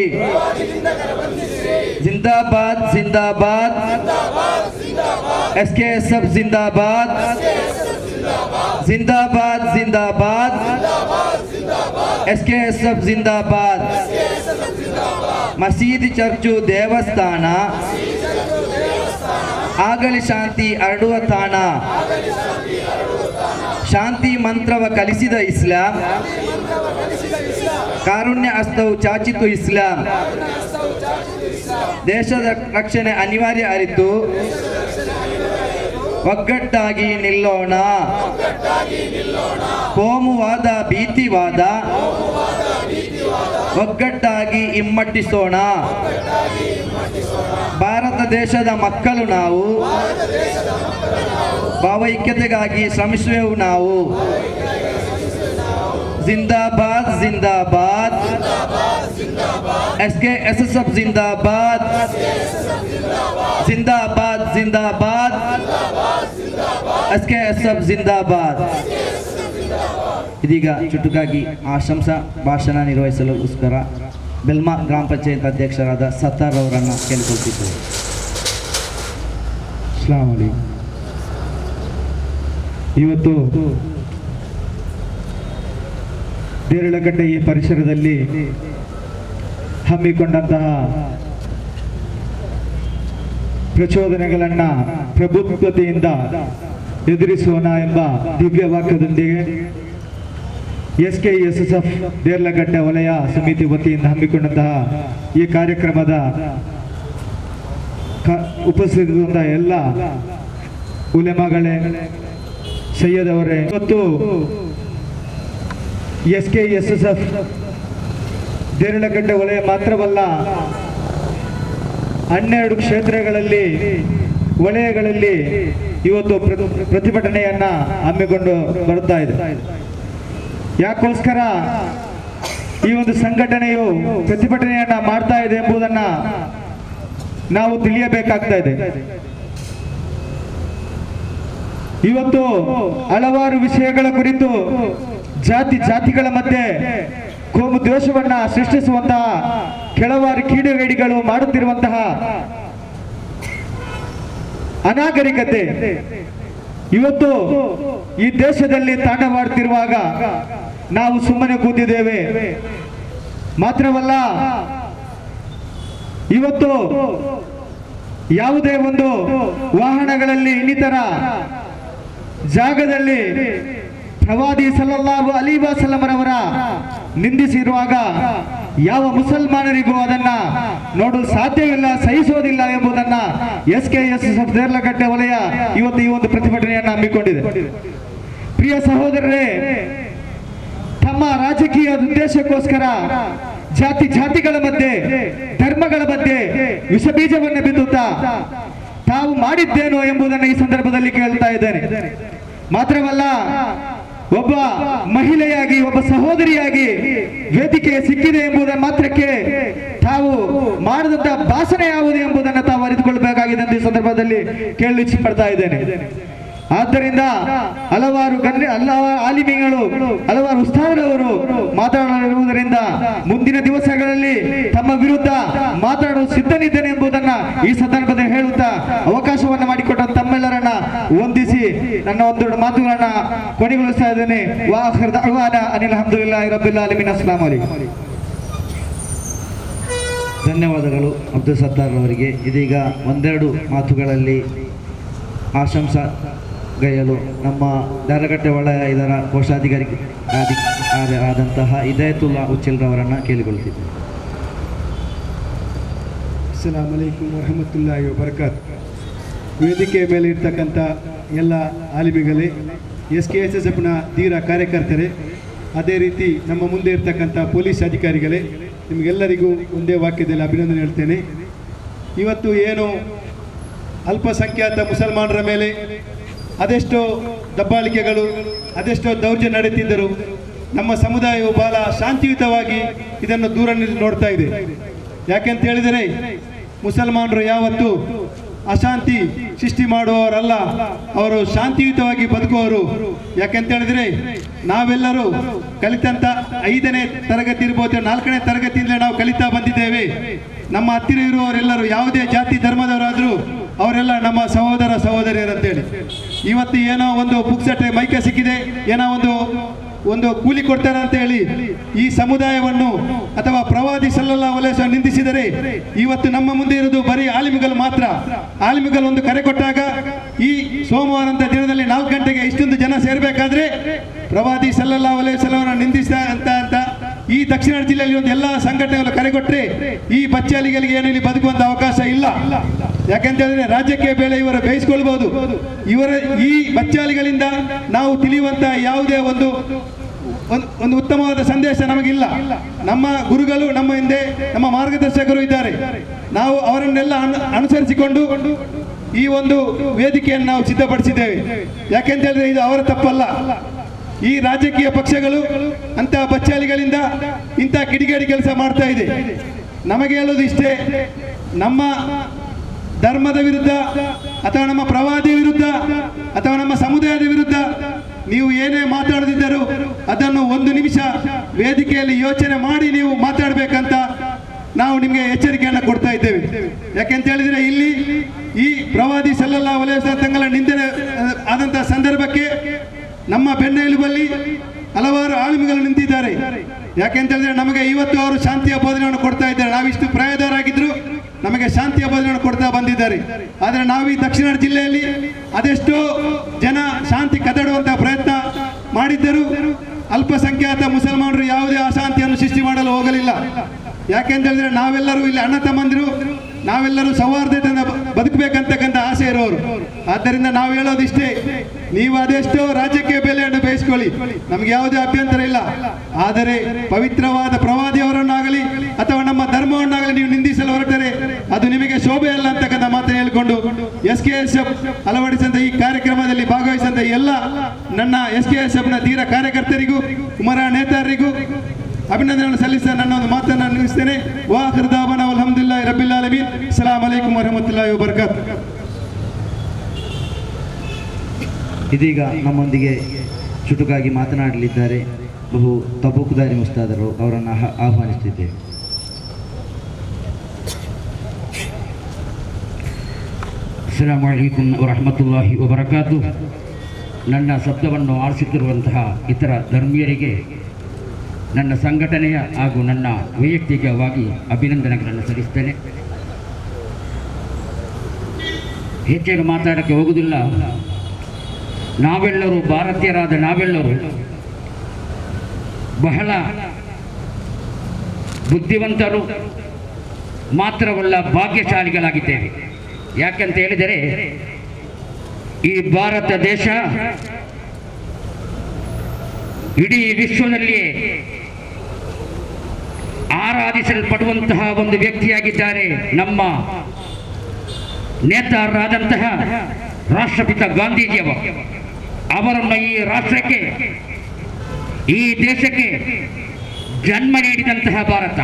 ಜಿಂದಾಬಾದ್ ಜಿಂದಾಬಾದ್ SKSF ಜಿಂದಾಬಾದ್, ಜಿಂದಾಬಾದ್ ಜಿಂದಾಬಾದ್ SKSF ಜಿಂದಾಬಾದ್. ಮಸೀದಿ ಚರ್ಚು ದೇವಸ್ಥಾನ ಆಗಲಿ ಶಾಂತಿ ಹರಡುವ ತಾಣ, ಶಾಂತಿ ಮಂತ್ರವ ಕಲಿಸಿದ ಇಸ್ಲಾಂ, ಕಾರುಣ್ಯ ಹಸ್ತವು ಚಾಚಿತು ಇಸ್ಲಾಂ, ದೇಶದ ರಕ್ಷಣೆ ಅನಿವಾರ್ಯ ಅರಿತು ಒಗ್ಗಟ್ಟಾಗಿ ನಿಲ್ಲೋಣ, ಕೋಮುವಾದ ಭೀತಿವಾದ ಒಗ್ಗಟ್ಟಾಗಿ ಹಿಮ್ಮಟ್ಟಿಸೋಣ, ಭಾರತ ದೇಶದ ಮಕ್ಕಳು ನಾವು, ಭಾವೈಕ್ಯತೆಗಾಗಿ ಶ್ರಮಿಸುವೆವು ನಾವು. ಜಿಂದಾಬಾದ್ ಜಿಂದಾಬಾದ್ SKSF ಜಿಂದಾಬಾದ್, ಜಿಂದಾಬಾದ್ ಜಿಂದಾಬಾದ್ SKSF ಜಿಂದಾಬಾದ್. ಇದೀಗ ಚುಟುಕಾಗಿ ಆಶಂಸಾ ಭಾಷಣ ನಿರ್ವಹಿಸಲುಗೋಸ್ಕರ ಬೆಲ್ಮಾ ಗ್ರಾಮ ಪಂಚಾಯತ್ ಅಧ್ಯಕ್ಷರಾದ ಸತ್ತಾರ್ ಅವರನ್ನು ಕೇಳಿಕೊಳ್ತಿದ್ದೇವೆ. ಅಸ್ಸಲಾಮು ಅಲೈಕುಂ. ಇವತ್ತು ದೇರಳಕಟ್ಟೆ ಈ ಪರಿಸರದಲ್ಲಿ ಹಮ್ಮಿಕೊಂಡಂತಹ ಪ್ರಚೋದನೆಗಳನ್ನು ಪ್ರಬುದ್ಧತೆಯಿಂದ ಎದುರಿಸೋಣ ಎಂಬ ದಿವ್ಯ ವಾಕ್ಯದೊಂದಿಗೆ SKSF ದೇರ್ಲಗಟ್ಟೆ ವಲಯ ಸಮಿತಿ ವತಿಯಿಂದ ಹಮ್ಮಿಕೊಂಡಂತಹ ಈ ಕಾರ್ಯಕ್ರಮದ ಉಪಸ್ಥಿತರಿದ್ದಂತಹ ಎಲ್ಲ ಉಲೆಮಾಗಳೇ, ಸೈಯದವರೇ, ಇವತ್ತು SKSF ದೇರಳಗಟ್ಟೆ ವಲಯ ಮಾತ್ರವಲ್ಲ, 12 ಕ್ಷೇತ್ರಗಳಲ್ಲಿ ವಲಯಗಳಲ್ಲಿ ಇವತ್ತು ಪ್ರತಿಭಟನೆಯನ್ನ ಹಮ್ಮಿಕೊಂಡು ಬರುತ್ತಾ ಇದೆ. ಯಾಕೋಸ್ಕರ ಈ ಒಂದು ಸಂಘಟನೆಯು ಪ್ರತಿಭಟನೆಯನ್ನ ಮಾಡ್ತಾ ಇದೆ ಎಂಬುದನ್ನ ನಾವು ತಿಳಿಯಬೇಕಾಗ್ತಾ ಇದೆ. ಇವತ್ತು ಹಲವಾರು ವಿಷಯಗಳ ಕುರಿತು ಜಾತಿಗಳ ಮಧ್ಯೆ ಕೋಮು ದ್ವೇಷವನ್ನ ಸೃಷ್ಟಿಸುವಂತಹ ಕೆಲವಾರು ಕಿಡಿಗೇಡಿಗಳು ಮಾಡುತ್ತಿರುವಂತಹ ಅನಾಗರಿಕತೆ ಇವತ್ತು ಈ ದೇಶದಲ್ಲಿ ತಾಂಡವಾಡುತ್ತಿರುವಾಗ ನಾವು ಸುಮ್ಮನೆ ಕೂತಿದ್ದೇವೆ. ಮಾತ್ರವಲ್ಲ, ಇವತ್ತು ಯಾವುದೇ ಒಂದು ವಾಹನಗಳಲ್ಲಿ ಇನ್ನಿತರ ಜಾಗದಲ್ಲಿ ಪ್ರವಾದಿ ಸಲ್ಲಲ್ಲಾಹು ಅಲೈಹಿ ವಸಲ್ಲಮರವರ ನಿಂದಿಸಿರುವಾಗ ಯಾವ ಮುಸಲ್ಮಾನರಿಗೂ ಅದನ್ನ ನೋಡಲು ಸಾಧ್ಯವಿಲ್ಲ, ಸಹಿಸೋದಿಲ್ಲ ಎಂಬುದನ್ನ SKSF ದೇರ್ಲಗಟ್ಟೆ ವಲಯ ಇವತ್ತು ಈ ಒಂದು ಪ್ರತಿಭಟನೆಯನ್ನು ಹಮ್ಮಿಕೊಂಡಿದೆ. ಪ್ರಿಯ ಸಹೋದರರೇ, ತಮ್ಮ ರಾಜಕೀಯ ಉದ್ದೇಶಕ್ಕೋಸ್ಕರ ಜಾತಿಗಳ ಮಧ್ಯೆ, ಧರ್ಮಗಳ ಮಧ್ಯೆ ವಿಷಬೀಜವನ್ನು ಬಿತ್ತುತ್ತಾ ತಾವು ಮಾಡಿದ್ದೇನೋ ಎಂಬುದನ್ನು ಈ ಸಂದರ್ಭದಲ್ಲಿ ಕೇಳ್ತಾ ಇದ್ದೇನೆ. ಮಾತ್ರವಲ್ಲ, ಒಬ್ಬ ಮಹಿಳೆಯಾಗಿ, ಒಬ್ಬ ಸಹೋದರಿಯಾಗಿ ವೇದಿಕೆ ಸಿಕ್ಕಿದೆ ಎಂಬುದರ ಮಾತ್ರಕ್ಕೆ ತಾವು ಮಾಡಿದಂತಹ ಭಾಷಣ ಯಾವುದು ಎಂಬುದನ್ನು ತಾವು ಅರಿತುಕೊಳ್ಳಬೇಕಾಗಿದೆ ಎಂದು ಈ ಸಂದರ್ಭದಲ್ಲಿ ಕೇಳಲು ಇಚ್ಛೆ ಪಡ್ತಾ ಇದ್ದೇನೆ. ಆದ್ದರಿಂದ ಹಲವಾರು ಆಲಿಮಿಗಳು, ಹಲವಾರು ಉಸ್ತಾದರವರು ಮಾತನಾಡಲಿರುವುದರಿಂದ ಮುಂದಿನ ದಿವಸಗಳಲ್ಲಿ ತಮ್ಮ ವಿರುದ್ಧ ಮಾತನಾಡಲು ಸಿದ್ಧನಿದ್ದೇನೆ ಎಂಬುದನ್ನ ಈ ಸಂದರ್ಭದಲ್ಲಿ ಹೇಳುತ್ತಾ ಅವಕಾಶವನ್ನು ಮಾಡಿಕೊಟ್ಟ ತಮ್ಮೆಲ್ಲರನ್ನ ವಂದಿಸಿ ನನ್ನ ಒಂದೆರಡು ಮಾತುಗಳನ್ನ ಕೊನೆಗೊಳಿಸ್ತಾ ಇದ್ದೇನೆ. ವಾಖಿರ್ ದಅವಾನಾ ಅನಿಲ್ ಹಮ್ದುಲಿಲ್ಲಾಹಿ ರಬ್ಬಿಲ್ ಆಲಮೀನ್. ಅಸ್ಸಲಾಮು ಅಲೈಕುಂ. ಧನ್ಯವಾದಗಳು ಅಬ್ದುಲ್ ಸತ್ತಾರ್ ಅವರಿಗೆ. ಇದೀಗ ಒಂದೆರಡು ಮಾತುಗಳಲ್ಲಿ ಆಶಂಸಾ ಗೈಯಲು ನಮ್ಮ ದಾರಗಟ್ಟೆ ವಲಯ ಇದರ ಕೋಶಾಧಿಕಾರಿ ಆದಂತಹ ಹಿದಾಯತುಲ್ಲಾ ಉಚ್ಚಿಲ್ರವರನ್ನು ಕೇಳಿಕೊಳ್ಳುತ್ತಿದ್ದೇವೆ. ಅಸ್ಸಲಾಮು ಅಲೈಕುಂ ವರಹಮತುಲ್ಲಾಹಿ ವಬರಕಾತ್. ವೇದಿಕೆಯ ಮೇಲೆ ಇರ್ತಕ್ಕಂಥ ಎಲ್ಲ ಆಲಿಮಿಗಳೇ, SKSSFನ ಧೀರ ಕಾರ್ಯಕರ್ತರೇ, ಅದೇ ರೀತಿ ನಮ್ಮ ಮುಂದೆ ಇರ್ತಕ್ಕಂಥ ಪೊಲೀಸ್ ಅಧಿಕಾರಿಗಳೇ, ನಿಮಗೆಲ್ಲರಿಗೂ ಒಂದೇ ವಾಕ್ಯದಲ್ಲಿ ಅಭಿನಂದನೆ ಹೇಳ್ತೇನೆ. ಇವತ್ತು ಏನು ಅಲ್ಪಸಂಖ್ಯಾತ ಮುಸಲ್ಮಾನರ ಮೇಲೆ ಅದೆಷ್ಟೋ ದಬ್ಬಾಳಿಕೆಗಳು, ಅದೆಷ್ಟೋ ದೌರ್ಜನ್ಯ ನಡೆಯುತ್ತಿದ್ದರು, ನಮ್ಮ ಸಮುದಾಯವು ಬಹಳ ಶಾಂತಿಯುತವಾಗಿ ಇದನ್ನು ದೂರ ನೋಡ್ತಾ ಇದೆ. ಯಾಕೆಂತ ಹೇಳಿದರೆ ಮುಸಲ್ಮಾನರು ಯಾವತ್ತೂ ಅಶಾಂತಿ ಸೃಷ್ಟಿ ಮಾಡುವವರಲ್ಲ, ಅವರು ಶಾಂತಿಯುತವಾಗಿ ಬದುಕುವವರು. ಯಾಕೆಂತ ಹೇಳಿದರೆ ನಾವೆಲ್ಲರೂ ಕಲಿತಂತ 5ನೇ ತರಗತಿ ಇರ್ಬೋದು, 4ನೇ ತರಗತಿಯಿಂದಲೇ ನಾವು ಕಲಿತಾ ಬಂದಿದ್ದೇವೆ. ನಮ್ಮ ಹತ್ತಿರ ಇರುವವರೆಲ್ಲರೂ ಯಾವುದೇ ಜಾತಿ ಧರ್ಮದವರಾದರೂ ಅವರೆಲ್ಲ ನಮ್ಮ ಸಹೋದರ ಸಹೋದರಿಯರಂತೇಳಿ. ಇವತ್ತು ಏನೋ ಒಂದು ಪುಕ್ಸಟ್ಟೆ ಮೈಕೆ ಸಿಕ್ಕಿದೆ, ಏನೋ ಒಂದು ಕೂಲಿ ಕೊಡ್ತಾರೆ ಅಂತ ಹೇಳಿ ಈ ಸಮುದಾಯವನ್ನು ಅಥವಾ ಪ್ರವಾದಿ ಸಲ್ಲಲ್ಲಾಹು ಅಲೈಹಿ ವಸಲ್ಲಂ ನಿಂದಿಸಿದರೆ ಇವತ್ತು ನಮ್ಮ ಮುಂದೆ ಇರುವುದು ಬರೀ ಆಲಿಮಿಗಳು ಮಾತ್ರ. ಆಲಿಮಿಗಳು ಒಂದು ಕರೆ ಕೊಟ್ಟಾಗ ಈ ಸೋಮವಾರ ಅಂತ ದಿನದಲ್ಲಿ 4 ಗಂಟೆಗೆ ಇಷ್ಟೊಂದು ಜನ ಸೇರಬೇಕಾದ್ರೆ ಪ್ರವಾದಿ ಸಲ್ಲಲ್ಲಾಹು ಅಲೈಹಿ ವಸಲ್ಲಂ ನಿಂದಿಸ ಅಂತ ಈ ದಕ್ಷಿಣ ಜಿಲ್ಲೆಯಲ್ಲಿ ಒಂದು ಎಲ್ಲ ಸಂಘಟನೆಗಳು ಕರೆಗೊಟ್ಟರೆ ಈ ಬಚ್ಚಾಲಿಗಳಿಗೆ ಏನು ಇಲ್ಲಿ ಬದುಕುವಂತ ಅವಕಾಶ ಇಲ್ಲ. ಯಾಕೆಂತ ಹೇಳಿದ್ರೆ ರಾಜ್ಯಕ್ಕೆ ಬೇಳೆ ಇವರು ಬೇಯಿಸಿಕೊಳ್ಬಹುದು. ಇವರ ಈ ಬಚ್ಚಾಲಿಗಳಿಂದ ನಾವು ತಿಳಿಯುವಂತ ಯಾವುದೇ ಒಂದು ಉತ್ತಮವಾದ ಸಂದೇಶ ನಮಗಿಲ್ಲ. ನಮ್ಮ ಗುರುಗಳು ನಮ್ಮ ಹಿಂದೆ, ನಮ್ಮ ಮಾರ್ಗದರ್ಶಕರು ಇದ್ದಾರೆ. ನಾವು ಅವರನ್ನೆಲ್ಲ ಅನುಸರಿಸಿಕೊಂಡು ಈ ಒಂದು ವೇದಿಕೆಯನ್ನು ನಾವು ಸಿದ್ಧಪಡಿಸಿದ್ದೇವೆ. ಯಾಕೆಂತ ಹೇಳಿದ್ರೆ ಇದು ಅವರ ತಪ್ಪಲ್ಲ. ಈ ರಾಜಕೀಯ ಪಕ್ಷಗಳು ಅಂತ ಬಚ್ಚಾಲಿಗಳಿಂದ ಇಂಥ ಕಿಡಿಗೇಡಿ ಕೆಲಸ ಮಾಡ್ತಾ ಇದೆ. ನಮಗೆ ಹೇಳೋದು ಇಷ್ಟೇ, ನಮ್ಮ ಧರ್ಮದ ವಿರುದ್ಧ ಅಥವಾ ನಮ್ಮ ಪ್ರವಾದಿಯ ವಿರುದ್ಧ ಅಥವಾ ನಮ್ಮ ಸಮುದಾಯದ ವಿರುದ್ಧ ನೀವು ಏನೇ ಮಾತಾಡದಿದ್ದರೂ ಅದನ್ನು 1 ನಿಮಿಷ ವೇದಿಕೆಯಲ್ಲಿ ಯೋಚನೆ ಮಾಡಿ ನೀವು ಮಾತಾಡಬೇಕಂತ ನಾವು ನಿಮಗೆ ಎಚ್ಚರಿಕೆಯನ್ನು ಕೊಡ್ತಾ ಇದ್ದೇವೆ. ಯಾಕೆಂತ ಹೇಳಿದ್ರೆ ಇಲ್ಲಿ ಈ ಪ್ರವಾದಿ ಸಲ್ಲಲ್ಲಾಹು ಅಲೈಹಿ ವಸಲ್ಲಂ ತಂಗಳ ನಿಂದನೆ ಆದಂತಹ ಸಂದರ್ಭಕ್ಕೆ ನಮ್ಮ ಬೆನ್ನೆಲುಬಲ್ಲಿ ಹಲವಾರು ಆಲಿಮಿಗಳು ನಿಂತಿದ್ದಾರೆ. ಯಾಕೆಂತ ಹೇಳಿದ್ರೆ ನಮಗೆ ಇವತ್ತು ಅವರು ಶಾಂತಿಯ ಬೋಧನೆಯನ್ನು ಕೊಡ್ತಾ ಇದ್ದಾರೆ. ನಾವಿಷ್ಟು ಪ್ರಾಯದವರಾಗಿದ್ರು ನಮಗೆ ಶಾಂತಿಯ ಬೋಧನೆಯನ್ನು ಕೊಡ್ತಾ ಬಂದಿದ್ದಾರೆ. ಆದರೆ ನಾವು ಈ ದಕ್ಷಿಣ ಜಿಲ್ಲೆಯಲ್ಲಿ ಅದೆಷ್ಟೋ ಜನ ಶಾಂತಿ ಕದಡುವಂತಹ ಪ್ರಯತ್ನ ಮಾಡಿದ್ದರು. ಅಲ್ಪಸಂಖ್ಯಾತ ಮುಸಲ್ಮಾನರು ಯಾವುದೇ ಅಶಾಂತಿಯನ್ನು ಸೃಷ್ಟಿ ಮಾಡಲು ಹೋಗಲಿಲ್ಲ. ಯಾಕೆಂತ ಹೇಳಿದ್ರೆ ನಾವೆಲ್ಲರೂ ಇಲ್ಲಿ ಅಣ್ಣ ತಮ್ಮಂದಿರು, ನಾವೆಲ್ಲರೂ ಸೌಹಾರ್ದತೆಯಿಂದ ಬದುಕಬೇಕಂತಕ್ಕಂಥ ಆಸೆ ಇರೋರು. ಆದ್ದರಿಂದ ನಾವು ಹೇಳೋದಿಷ್ಟೇ, ನೀವು ಅದೆಷ್ಟೋ ರಾಜ್ಯಕ್ಕೆ ಬೆಲೆಯನ್ನು ಬೇಯಿಸ್ಕೊಳ್ಳಿ, ನಮ್ಗೆ ಯಾವುದೇ ಅಭ್ಯಂತರ ಇಲ್ಲ. ಆದರೆ ಪವಿತ್ರವಾದ ಪ್ರವಾದಿಯವರನ್ನಾಗಲಿ ಅಥವಾ ನಮ್ಮ ಧರ್ಮವನ್ನಾಗಲಿ ನೀವು ನಿಂದಿಸಲು ಹೊರಟರೆ ಅದು ನಿಮಗೆ ಶೋಭೆ ಅಲ್ಲ ಅಂತಕ್ಕಂಥ ಮಾತನ್ನು ಹೇಳಿಕೊಂಡು SKSF ಅಳವಡಿಸಿದಂಥ ಈ ಕಾರ್ಯಕ್ರಮದಲ್ಲಿ ಭಾಗವಹಿಸಿದಂಥ ಎಲ್ಲ ನನ್ನ SKSFನ ಧೀರ ಕಾರ್ಯಕರ್ತರಿಗೂ ಉಮರಾ ನೇತಾರರಿಗೂ ಅಭಿನಂದನೆಗಳನ್ನು ಸಲ್ಲಿಸ ನನ್ನ ಒಂದು ಮಾತನ್ನು ನಿಲ್ಲಿಸ್ತೇನೆ. ವಾಖಿರ್ ದಅವಾನಾ ಅಲ್ಹಮ್ದುಲಿಲ್ಲಾಹಿ ರಬ್ಬಿಲ್ ಆಲಮೀನ್. ಅಸ್ಸಲಾಮು ಅಲೈಕುಂ ವರಹಮತುಲ್ಲಾಹಿ ವಬರಕಾತ್. ಇದೀಗ ನಮ್ಮೊಂದಿಗೆ ಚುಟುಕಾಗಿ ಮಾತನಾಡಲಿದ್ದಾರೆ ಬಹು ತಬೂಕುದಾರಿ ಮುಸ್ತಾದರು, ಅವರನ್ನು ಆಹ್ವಾನಿಸುತ್ತಿದ್ದೇವೆ. ಅಸ್ಸಲಾಮು ಅಲೈಕುಂ ವರಹಮತುಲ್ಲಾಹಿ ವಬರಕಾತು. ನನ್ನ ಶಬ್ದವನ್ನು ಆಲಿಸುತ್ತಿರುವಂತಹ ಇತರ ಧರ್ಮೀಯರಿಗೆ ನನ್ನ ಸಂಘಟನೆಯ ಹಾಗೂ ನನ್ನ ವೈಯಕ್ತಿಕವಾಗಿ ಅಭಿನಂದನೆಗಳನ್ನು ಸಲ್ಲಿಸ್ತೇನೆ. ಹೆಚ್ಚೇನು ಮಾತಾಡೋಕ್ಕೆ ಹೋಗುವುದಿಲ್ಲ. ನಾವೆಲ್ಲರೂ ಭಾರತೀಯರಾದ ನಾವೆಲ್ಲರೂ ಬಹಳ ಬುದ್ಧಿವಂತರು ಮಾತ್ರವಲ್ಲ, ಭಾಗ್ಯಶಾಲಿಗಳಾಗಿದ್ದೇವೆ. ಯಾಕಂತ ಹೇಳಿದರೆ ಈ ಭಾರತ ದೇಶ ಇಡೀ ವಿಶ್ವದಲ್ಲಿಯೇ ಆರಾಧಿಸಲ್ಪಡುವಂತಹ ಒಂದು ವ್ಯಕ್ತಿಯಾಗಿದ್ದಾರೆ ನಮ್ಮ ನೇತಾರರಾದಂತಹ ರಾಷ್ಟ್ರಪಿತ ಗಾಂಧೀಜಿಯವರು. ಅವರನ್ನು ಈ ರಾಷ್ಟ್ರಕ್ಕೆ, ಈ ದೇಶಕ್ಕೆ ಜನ್ಮ ನೀಡಿದಂತಹ ಭಾರತ.